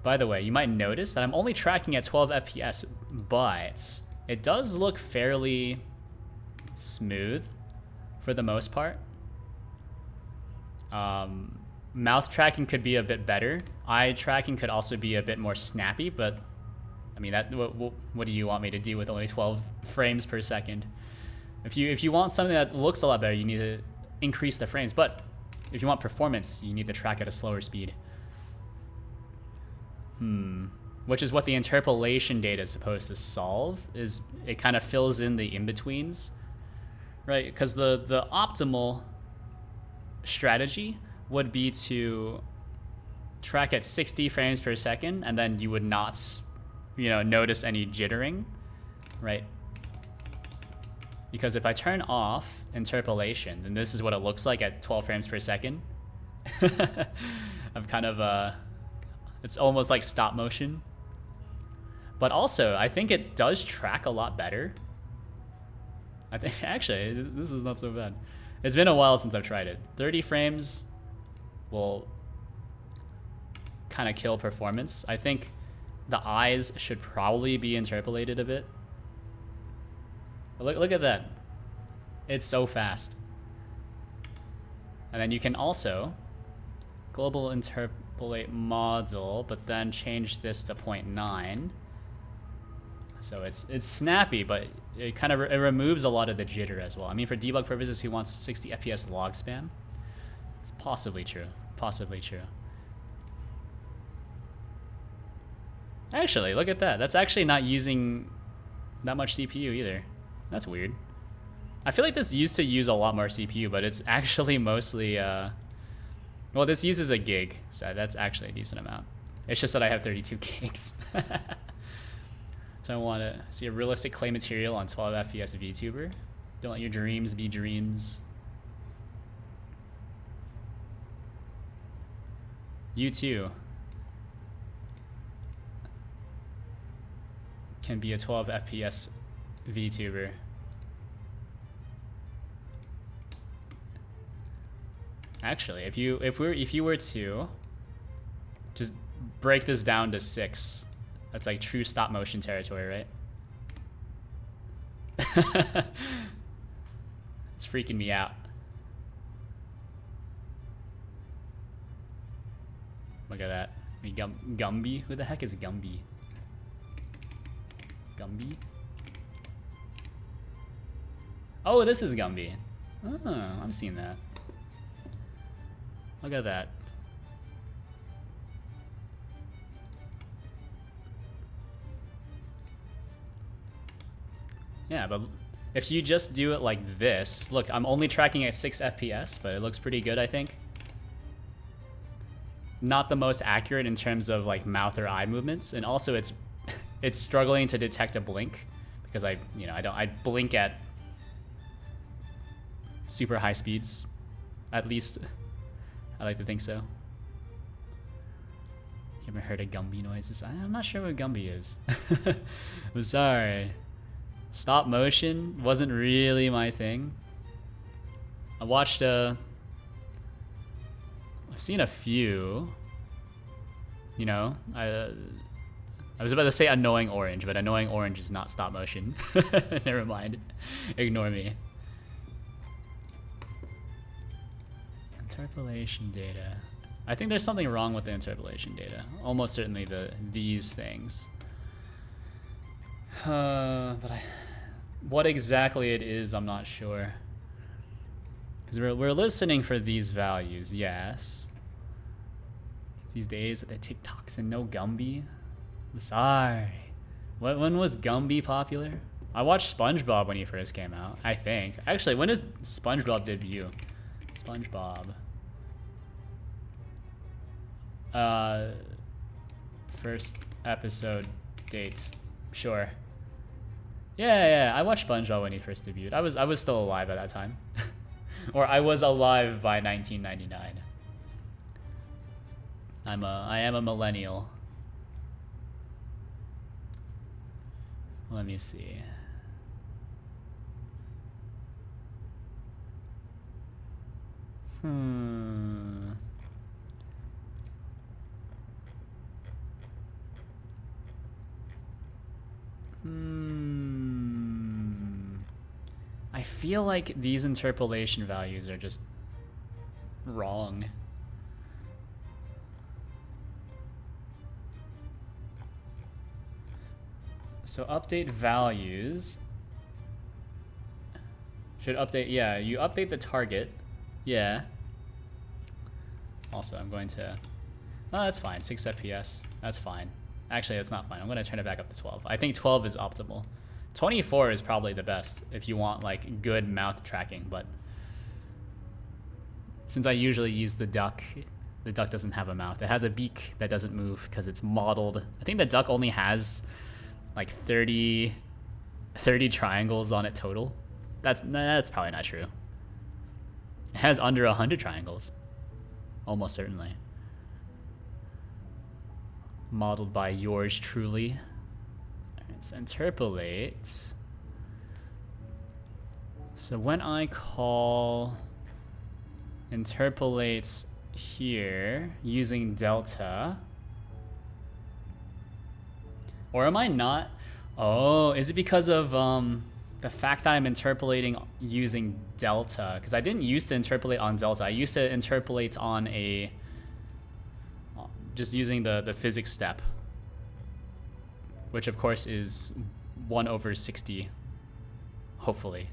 by the way, you might notice that I'm only tracking at 12 FPS, but it does look fairly smooth for the most part. Mouth tracking could be a bit better. Eye tracking could also be a bit more snappy, but I mean, what do you want me to do with only 12 frames per second? If you want something that looks a lot better, you need to increase the frames. But if you want performance, you need to track at a slower speed. Which is what the interpolation data is supposed to solve. Is it kind of fills in the in-betweens, right? Because the optimal strategy would be to track at 60 frames per second, and then you would not, notice any jittering, right? Because if I turn off interpolation, then this is what it looks like at 12 frames per second. I've kind of, it's almost like stop motion. But also, I think it does track a lot better. I think, actually, this is not so bad. It's been a while since I've tried it. 30 frames will kind of kill performance. I think the eyes should probably be interpolated a bit. But look at that. It's so fast. And then you can also global interpolate model, but then change this to 0.9. So it's snappy, but it kind of it removes a lot of the jitter as well. I mean, for debug purposes, who wants 60 FPS log span? It's possibly true. Possibly true. Actually, look at that. That's actually not using that much CPU either. That's weird. I feel like this used to use a lot more CPU, but it's actually mostly, well, this uses a gig, so that's actually a decent amount. It's just that I have 32 gigs. So I want to see a realistic clay material on 12 FPS VTuber. Don't let your dreams be dreams. You too can be a 12 FPS VTuber. Actually, if you were to just break this down to 6, that's like true stop motion territory, right? It's freaking me out. Look at that. Gumby? Who the heck is Gumby? Gumby? Oh, this is Gumby. Oh, I've seen that. Look at that. Yeah, but if you just do it like this, look, I'm only tracking at 6 FPS, but it looks pretty good, I think. Not the most accurate in terms of like mouth or eye movements, and also it's struggling to detect a blink because I blink at super high speeds, at least I like to think so. You ever heard of Gumby noises? I'm not sure what Gumby is. I'm sorry. Stop motion wasn't really my thing. I watched I've seen a few. You know, I was about to say Annoying Orange, but Annoying Orange is not stop motion. Never mind. Ignore me. Interpolation data. I think there's something wrong with the interpolation data. Almost certainly these things. But what exactly it is, I'm not sure. Because we're listening for these values, yes. These days with the TikToks and no Gumby. I'm sorry. When was Gumby popular? I watched SpongeBob when he first came out, I think. Actually, when does SpongeBob debut? SpongeBob. First episode dates. Sure. Yeah, I watched SpongeBob when he first debuted. I was still alive at that time. Or I was alive by 1999. I am a millennial. Let me see. I feel like these interpolation values are just wrong. So update values. Should update, yeah, you update the target. Yeah. Also, I'm going to, oh, that's fine, 6 FPS, that's fine. Actually, that's not fine, I'm gonna turn it back up to 12. I think 12 is optimal. 24 is probably the best if you want like good mouth tracking, but since I usually use the duck doesn't have a mouth. It has a beak that doesn't move because it's modeled. I think the duck only has like 30 triangles on it total. That's probably not true. It has under 100 triangles. Almost certainly. Modeled by yours truly. Let's interpolate. So when I call interpolate here using delta, or am I not? Oh, is it because of the fact that I'm interpolating using delta? Because I didn't used to interpolate on delta. I used to interpolate on a just using the physics step, which of course is 1/60, hopefully.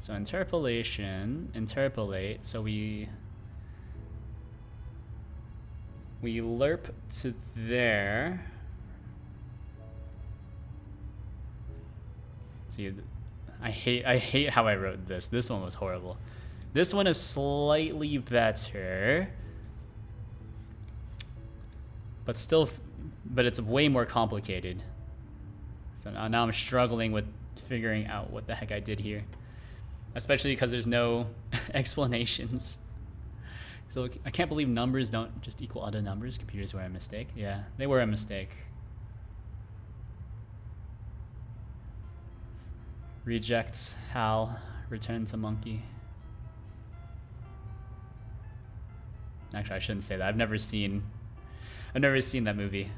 So interpolation, interpolate, so we lerp to there. See, I hate how I wrote this. This one was horrible. This one is slightly better, but it's way more complicated. So now I'm struggling with figuring out what the heck I did here, especially because there's no explanations. So I can't believe numbers don't just equal other numbers. Computers were a mistake. Yeah, they were a mistake. Reject Hal, return to monkey. Actually, I shouldn't say that. I've never seen that movie.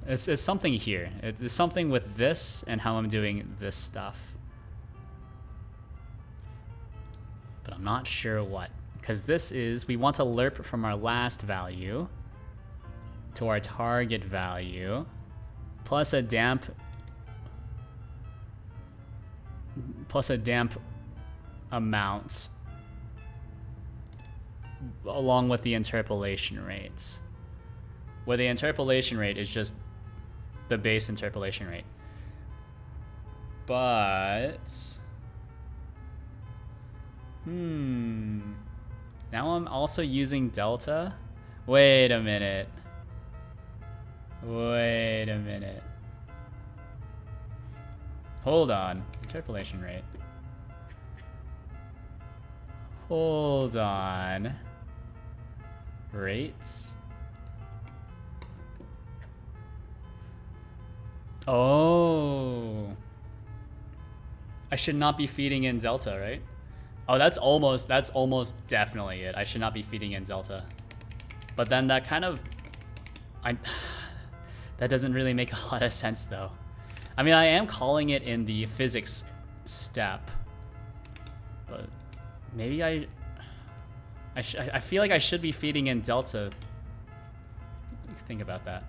It's something here. It's something with this and how I'm doing this stuff. But I'm not sure what. Because this is, we want to lerp from our last value to our target value, plus a damp amount along with the interpolation rates. Where the interpolation rate is just the base interpolation rate. But now I'm also using delta. Wait a minute. Hold on. Interpolation rate. Hold on. Rates. Oh. I should not be feeding in delta, right? Oh, that's almost definitely it. I should not be feeding in delta. But then that kind of that doesn't really make a lot of sense though. I mean, I am calling it in the physics step, but maybe I feel like I should be feeding in delta. Think about that.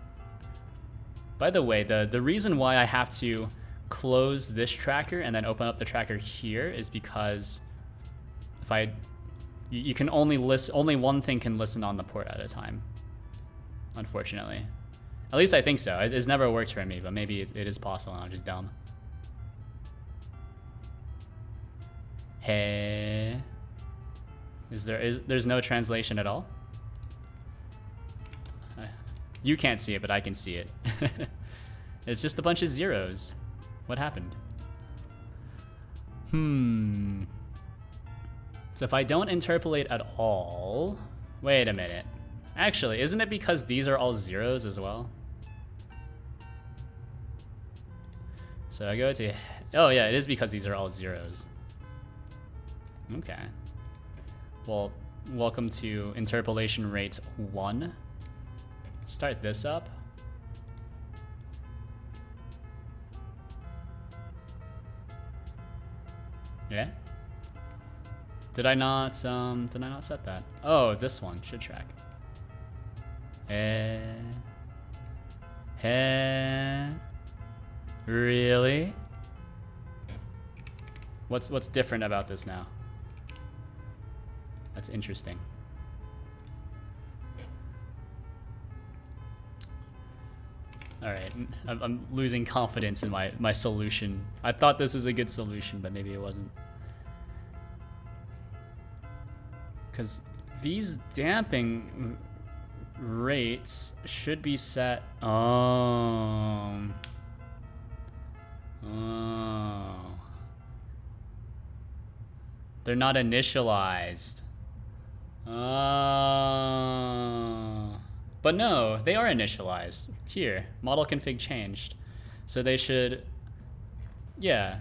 By the way, the reason why I have to close this tracker and then open up the tracker here is because if you can only one thing can listen on the port at a time, unfortunately. At least I think so. It's never worked for me, but maybe it is possible and I'm just dumb. Hey. There's no translation at all? You can't see it, but I can see it. It's just a bunch of zeros. What happened? So if I don't interpolate at all... Wait a minute. Actually, isn't it because these are all zeros as well? So I go to... Oh yeah, it is because these are all zeros. Okay. Well, welcome to interpolation rate 1. Start this up. Yeah? Did I not set that? Oh, this one should track. Really? What's different about this now? That's interesting. Alright, I'm losing confidence in my solution. I thought this was a good solution, but maybe it wasn't. Because these damping rates should be set. Oh. They're not initialized. But no, they are initialized. Here, model config changed. So they should, yeah.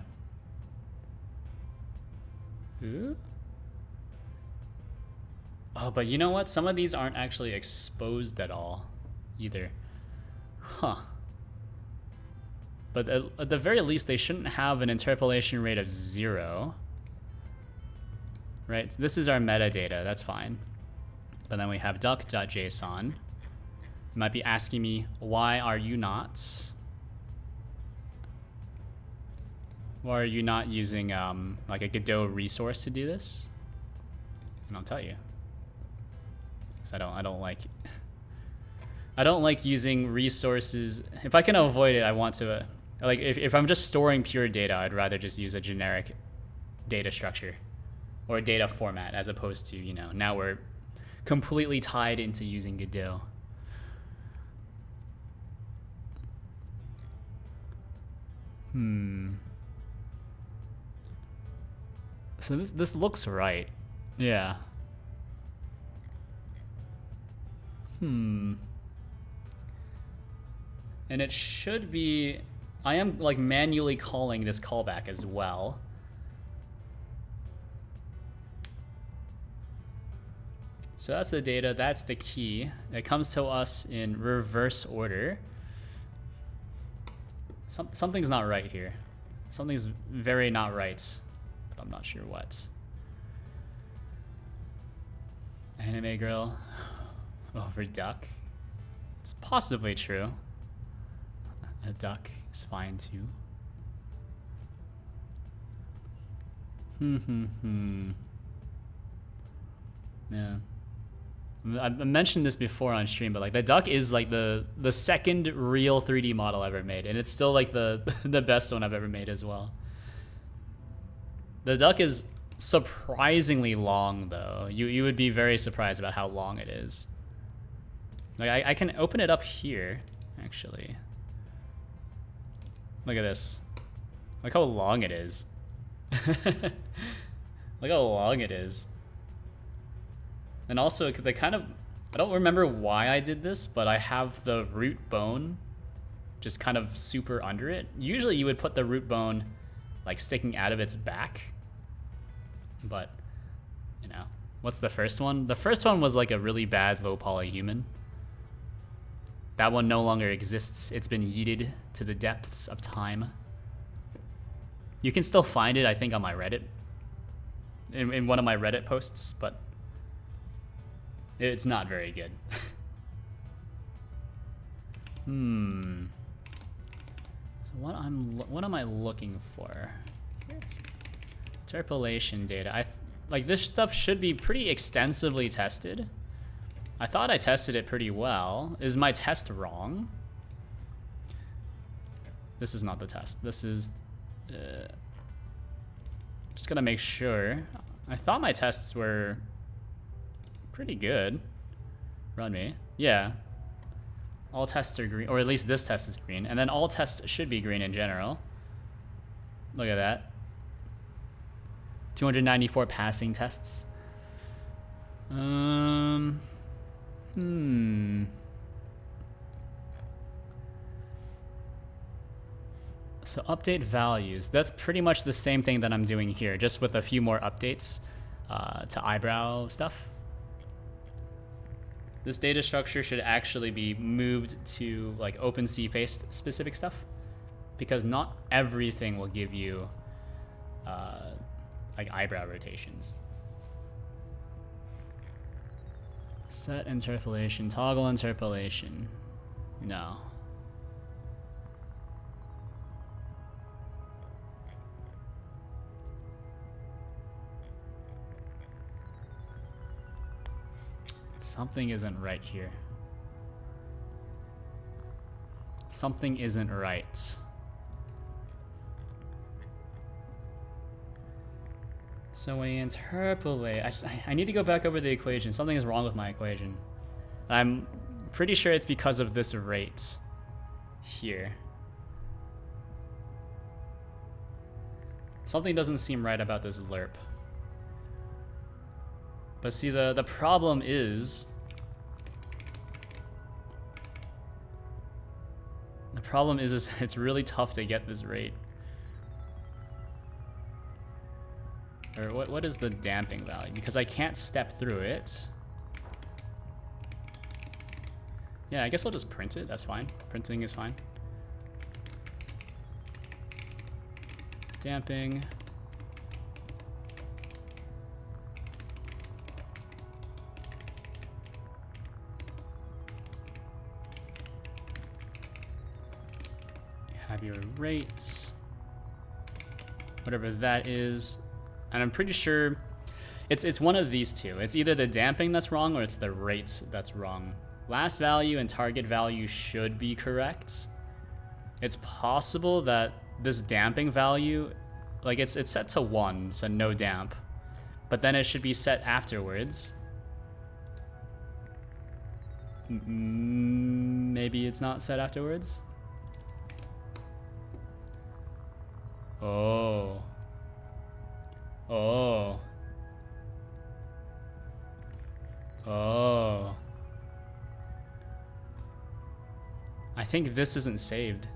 Ooh. Oh, but you know what? Some of these aren't actually exposed at all either. Huh. But at the very least, they shouldn't have an interpolation rate of 0. Right? So this is our metadata. That's fine. But then we have duck.json. You might be asking me, why are you not? Why are you not using like a Godot resource to do this? And I'll tell you. Because I don't like using resources. If I can avoid it, I want to. Like if I'm just storing pure data, I'd rather just use a generic data structure or a data format as opposed to, you know, now we're completely tied into using Godot. So this looks right. Yeah. And it should be, I am like manually calling this callback as well. So that's the data, that's the key. It comes to us in reverse order. Something's not right here. Something's very not right, but I'm not sure what. Anime girl over duck. It's possibly true. A duck is fine too. Yeah. I mentioned this before on stream, but like the duck is like the second real 3D model ever made, and it's still like the best one I've ever made as well. The duck is surprisingly long though. You would be very surprised about how long it is. Like I can open it up here, actually. Look at this. Look how long it is. Look how long it is. And also, they kind of, I don't remember why I did this, but I have the root bone just kind of super under it. Usually you would put the root bone like sticking out of its back. But, you know, what's the first one? The first one was like a really bad low poly human. That one no longer exists. It's been yeeted to the depths of time. You can still find it, I think, on my Reddit. In one of my Reddit posts, but it's not very good. So what am I looking for? Interpolation data. Like this stuff should be pretty extensively tested. I thought I tested it pretty well. Is my test wrong? This is not the test. This is just gonna make sure. I thought my tests were pretty good. Run me. Yeah. All tests are green, or at least this test is green. And then all tests should be green in general. Look at that. 294 passing tests. So update values. That's pretty much the same thing that I'm doing here, just with a few more updates to eyebrow stuff. This data structure should actually be moved to like OpenCFace specific stuff, because not everything will give you like eyebrow rotations. Set interpolation, toggle interpolation. No. Something isn't right here. Something isn't right. So we interpolate. I need to go back over the equation. Something is wrong with my equation. I'm pretty sure it's because of this rate here. Something doesn't seem right about this lerp. But see, the problem is... The problem is it's really tough to get this rate. Or what is the damping value? Because I can't step through it. Yeah, I guess we'll just print it. That's fine. Printing is fine. Damping. You have your rate. Whatever that is. And I'm pretty sure it's one of these two. It's either the damping that's wrong or it's the rate that's wrong. Last value and target value should be correct. It's possible that this damping value, like it's set to 1, so no damp. But then it should be set afterwards. Maybe it's not set afterwards. Oh. Oh. Oh. I think this isn't saved.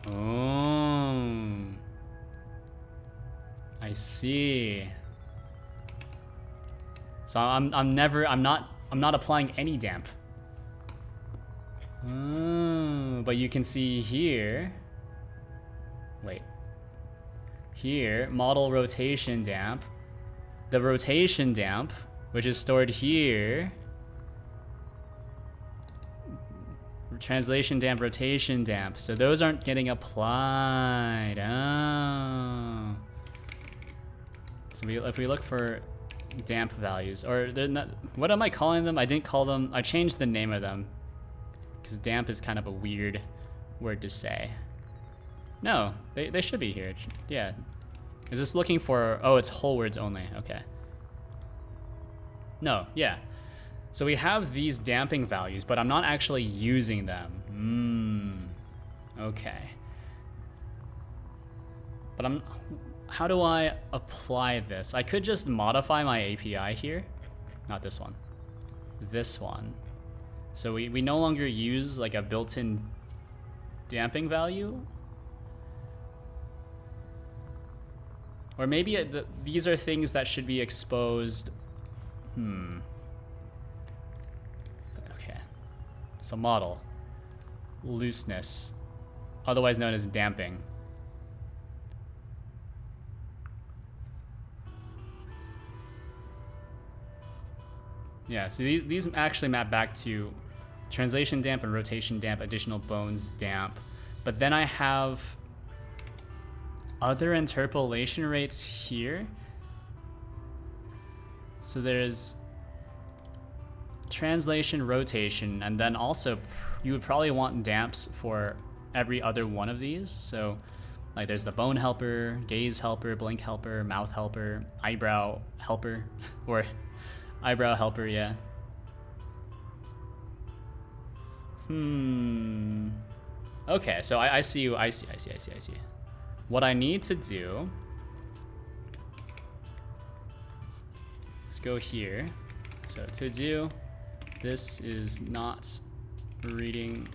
Oh. I see. So I'm not applying any damp. Oh, but you can see here. Wait. Here, model rotation damp. The rotation damp, which is stored here. Translation damp, rotation damp. So those aren't getting applied. Oh. So if we look for damp values, or they're not, what am I calling them? I didn't call them, I changed the name of them. Because damp is kind of a weird word to say. No, they should be here. Yeah. Is this looking for, oh, it's whole words only. Okay. No, yeah. So we have these damping values, but I'm not actually using them. Okay. But how do I apply this? I could just modify my API here. Not this one. This one. So we no longer use like a built-in damping value. Or maybe these are things that should be exposed. Okay. So model. Looseness. Otherwise known as damping. Yeah, so these actually map back to translation damp and rotation damp, additional bones damp. But then I have other interpolation rates here. So there's translation, rotation, and then also you would probably want damps for every other one of these. So like there's the bone helper, gaze helper, blink helper, mouth helper, eyebrow helper, or eyebrow helper, yeah. Okay, so I see you, I see. What I need to do, let's go here. So to do, this is not reading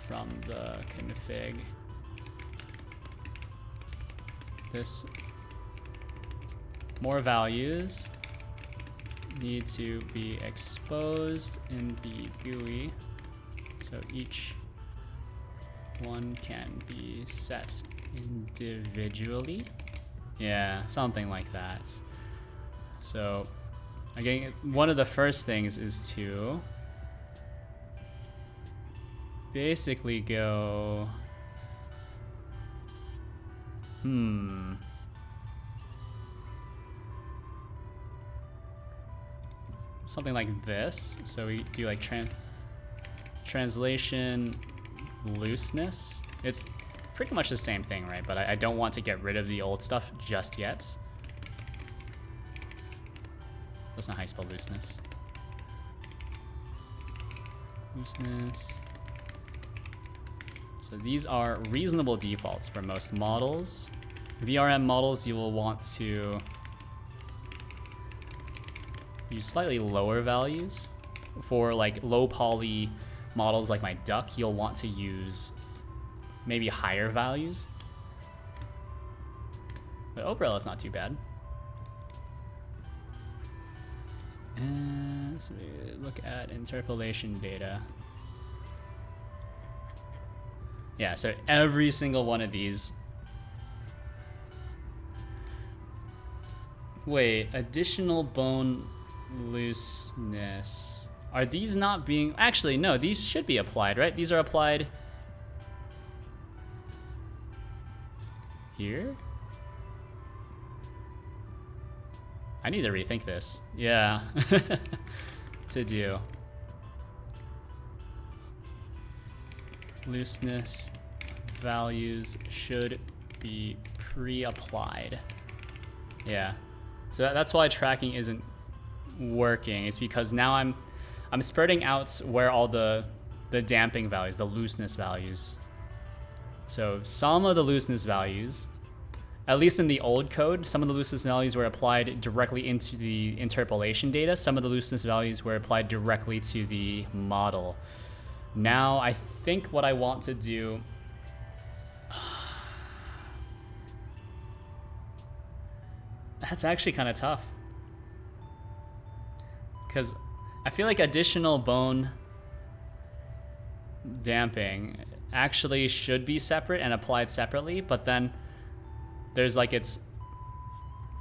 from the config. This, more values need to be exposed in the GUI. So each one can be set individually. Yeah, something like that. So again, one of the first things is to basically go something like this. So we do like translation looseness. It's pretty much the same thing, right? But I don't want to get rid of the old stuff just yet. That's not how you spell looseness. Looseness. So these are reasonable defaults for most models. VRM models, you will want to use slightly lower values. For like low poly models like my duck, you'll want to use maybe higher values. But overall, it's not too bad. And so look at interpolation data. Yeah, so every single one of these. Wait, additional bone looseness. Are these not being... Actually, no, these should be applied, right? These are applied here? I need to rethink this. Yeah. To do. Looseness values should be pre-applied. Yeah. So that's why tracking isn't working. It's because now I'm spreading out where all the damping values, the looseness values. So some of the looseness values, at least in the old code, some of the looseness values were applied directly into the interpolation data. Some of the looseness values were applied directly to the model. Now, I think what I want to do... That's actually kind of tough. Because I feel like additional bone damping actually should be separate and applied separately, but then there's like it's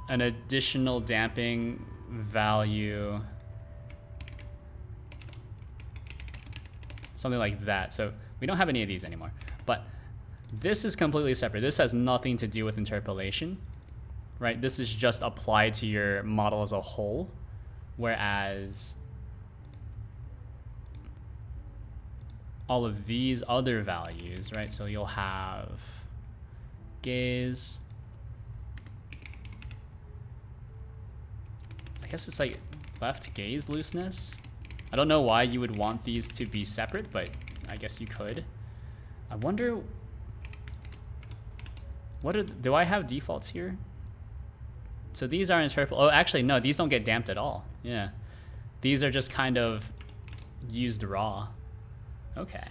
an additional damping value, something like that. So we don't have any of these anymore, but this is completely separate. This has nothing to do with interpolation, right? This is just applied to your model as a whole, whereas all of these other values, right? So you'll have gaze. I guess it's like left gaze looseness. I don't know why you would want these to be separate, but I guess you could. I wonder, do I have defaults here? So these are oh, actually, no, these don't get damped at all. Yeah. These are just kind of used raw. Okay.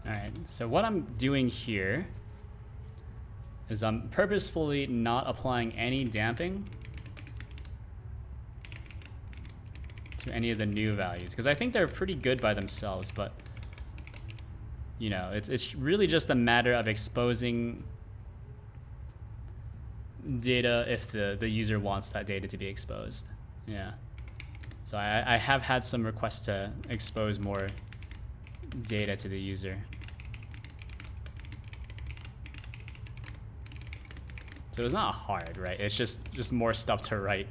Alright, so what I'm doing here is I'm purposefully not applying any damping to any of the new values, because I think they're pretty good by themselves, but you know, it's really just a matter of exposing data if the user wants that data to be exposed. Yeah. So I have had some requests to expose more data to the user. So it's not hard, right? It's just more stuff to write.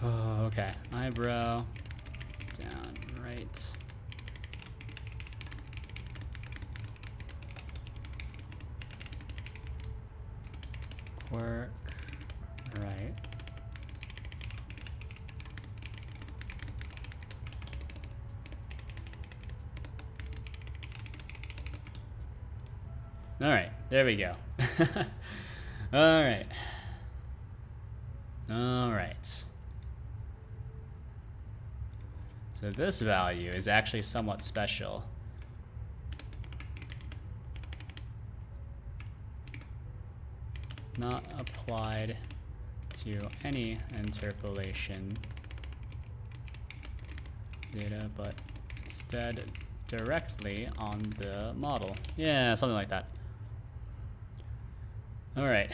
Oh, okay. Eyebrow, down, right. work right. All right, there we go. All right. All right. So this value is actually somewhat special. Not applied to any interpolation data, but instead directly on the model. Yeah, something like that. All right.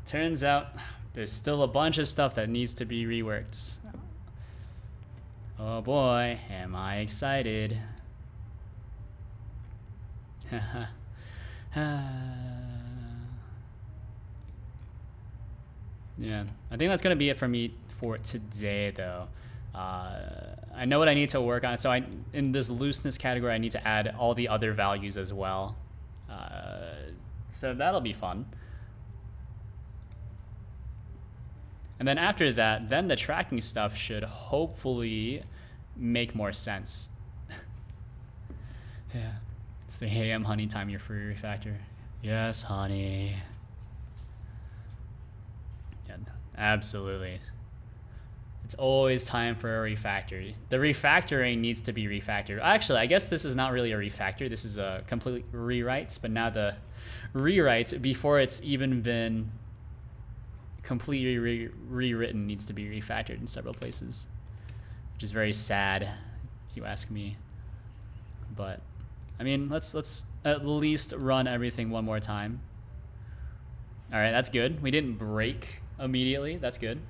Turns out there's still a bunch of stuff that needs to be reworked. Oh boy, am I excited. Yeah, I think that's gonna be it for me for today, though. I know what I need to work on. So in this looseness category, I need to add all the other values as well. So that'll be fun. And then after that, then the tracking stuff should hopefully make more sense. Yeah, it's 3 a.m. honey time, your free refactor. Yes, honey. Yeah, absolutely. It's always time for a refactor. The refactoring needs to be refactored. Actually, I guess this is not really a refactor. This is a complete rewrite, but now the rewrite, before it's even been completely rewritten, needs to be refactored in several places, which is very sad, if you ask me. But I mean, let's at least run everything one more time. All right, that's good. We didn't break immediately. That's good.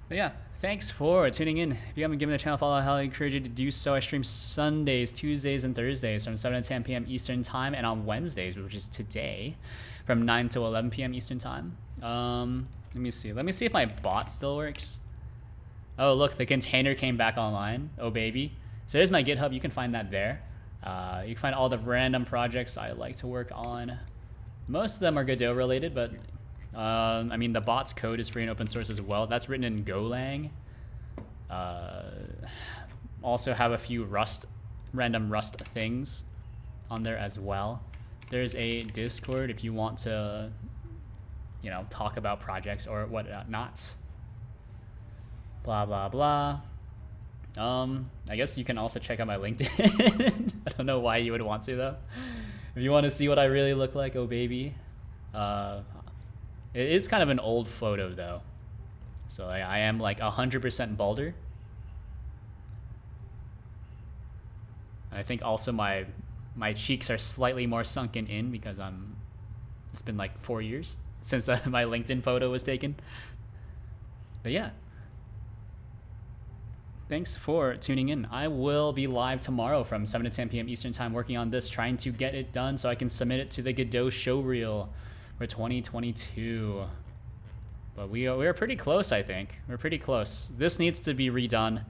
But yeah, thanks for tuning in. If you haven't given the channel a follow, I highly encourage you to do so. I stream Sundays, Tuesdays, and Thursdays from 7 to 10 p.m. Eastern time, and on Wednesdays, which is today, from 9 to 11 p.m. Eastern time. Let me see. Let me see if my bot still works. Oh, look, the container came back online. Oh, baby. So there's my GitHub. You can find that there. You can find all the random projects I like to work on. Most of them are Godot related, but I mean, the bot's code is free and open source as well. That's written in Golang. Also have a few random Rust things on there as well. There's a Discord if you want to, you know, talk about projects or whatnot. Blah, blah, blah. I guess you can also check out my LinkedIn. I don't know why you would want to, though. If you want to see what I really look like, oh baby. It is kind of an old photo, though. So I am like 100% balder. I think also my cheeks are slightly more sunken in because it's been like 4 years since my LinkedIn photo was taken. But yeah. Thanks for tuning in. I will be live tomorrow from 7 to 10 p.m. Eastern time working on this, trying to get it done so I can submit it to the Godot showreel for 2022. But we're pretty close, I think. We're pretty close. This needs to be redone,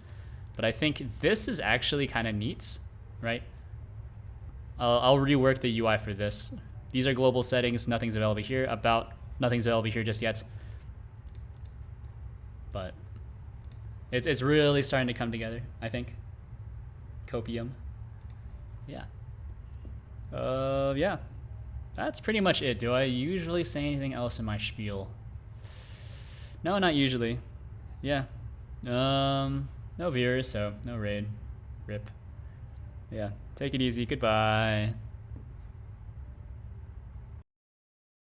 but I think this is actually kind of neat, right? I'll rework the UI for this. These are global settings. Nothing's available here. Nothing's available here just yet. But it's really starting to come together, I think. Copium. Yeah. Yeah. That's pretty much it. Do I usually say anything else in my spiel? No, not usually. Yeah. No viewers, so no raid. RIP. Yeah. Take it easy. Goodbye.